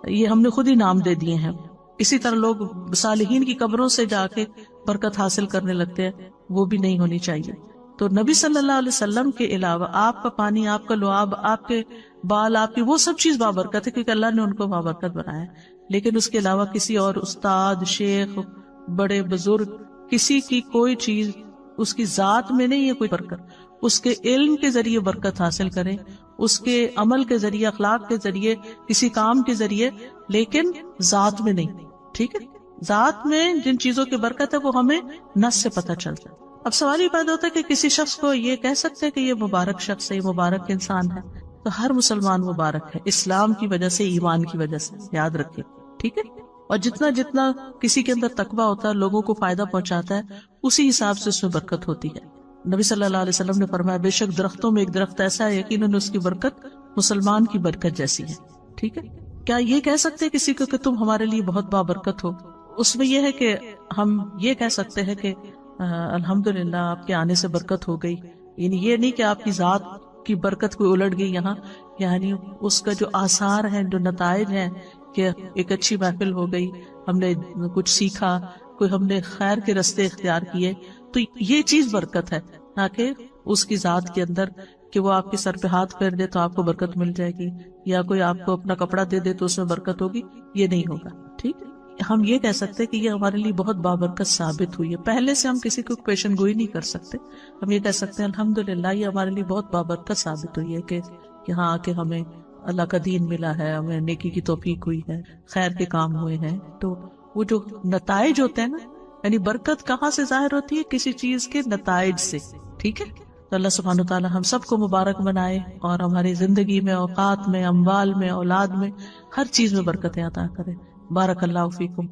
یہ ہم نے خود ہی نام دے دیے ہیں. اسی طرح لوگ صالحین کی قبروں سے جا کے برکت حاصل کرنے لگتے ہیں، وہ بھی نہیں ہونی چاہیے. تو نبی صلی اللہ علیہ وسلم کے علاوہ آپ کا پانی، آپ کا لعاب، آپ کے بال، آپ کی وہ سب چیز بابرکت ہے کیونکہ اللہ نے ان کو بابرکت بنایا ہے. لیکن اس کے علاوہ کسی اور استاد، شیخ، بڑے بزرگ، کسی کی کوئی چیز اس کی ذات میں نہیں ہے کوئی برکت. اس کے علم کے ذریعے برکت حاصل کریں، اس کے عمل کے ذریعے، اخلاق کے ذریعے، کسی کام کے ذریعے، لیکن ذات میں نہیں. ٹھیک ہے، ذات میں جن چیزوں کی برکت ہے وہ ہمیں نص سے پتہ چلتا ہے. اب سوال یہ پیدا ہوتا ہے کہ کسی شخص کو یہ کہہ سکتے ہیں کہ یہ مبارک شخص ہے، یہ مبارک انسان ہے. تو ہر مسلمان مبارک ہے، اسلام کی وجہ سے، ایمان کی وجہ سے، یاد رکھیں. ٹھیک ہے، اور جتنا کسی کے اندر تقویٰ ہوتا ہے، لوگوں کو فائدہ پہنچاتا ہے، اسی حساب سے اس میں برکت ہوتی ہے. نبی صلی اللہ علیہ وسلم نے فرمایا بے شک درختوں میں ایک درخت ایسا ہے یقیناً اس کی برکت مسلمان کی برکت جیسی ہے. ٹھیک ہے، کیا یہ کہہ سکتے ہیں کسی کو کہ تم ہمارے لیے بہت بابرکت ہو؟ اس میں یہ ہے کہ ہم یہ کہہ سکتے ہیں کہ الحمدللہ آپ کے آنے سے برکت ہو گئی. یعنی یہ نہیں کہ آپ کی ذات کی برکت کوئی الٹ گئی یہاں، یعنی اس کا جو آثار ہیں، جو نتائج ہیں کہ ایک اچھی محفل ہو گئی، ہم نے کچھ سیکھا، کوئی ہم نے خیر کے رستے اختیار کیے، تو یہ چیز برکت ہے. نہ کہ اس کی ذات کے اندر کہ وہ آپ کے سر پہ ہاتھ پھیر دے تو آپ کو برکت مل جائے گی، یا کوئی آپ کو اپنا کپڑا دے دے تو اس میں برکت ہوگی، یہ نہیں ہوگا. ٹھیک، ہم یہ کہہ سکتے کہ یہ ہمارے لیے بہت بابرکت ثابت ہوئی ہے. پہلے سے ہم کسی کو پیشن گوئی نہیں کر سکتے، ہم یہ کہہ سکتے ہیں الحمدللہ یہ ہمارے لیے بہت بابرکت ثابت ہوئی ہے کہ یہاں آ کے ہمیں اللہ کا دین ملا ہے، ہمیں نیکی کی توفیق ہوئی ہے، خیر کے کام ہوئے ہیں. تو وہ جو نتائج ہوتے ہیں نا، یعنی برکت کہاں سے ظاہر ہوتی ہے؟ کسی چیز کے نتائج سے. ٹھیک ہے، تو اللہ سبحانہ وتعالی ہم سب کو مبارک بنائے اور ہماری زندگی میں، اوقات میں، اموال میں، اولاد میں، ہر چیز میں برکتیں عطا کرے. بارک اللہ فیکم.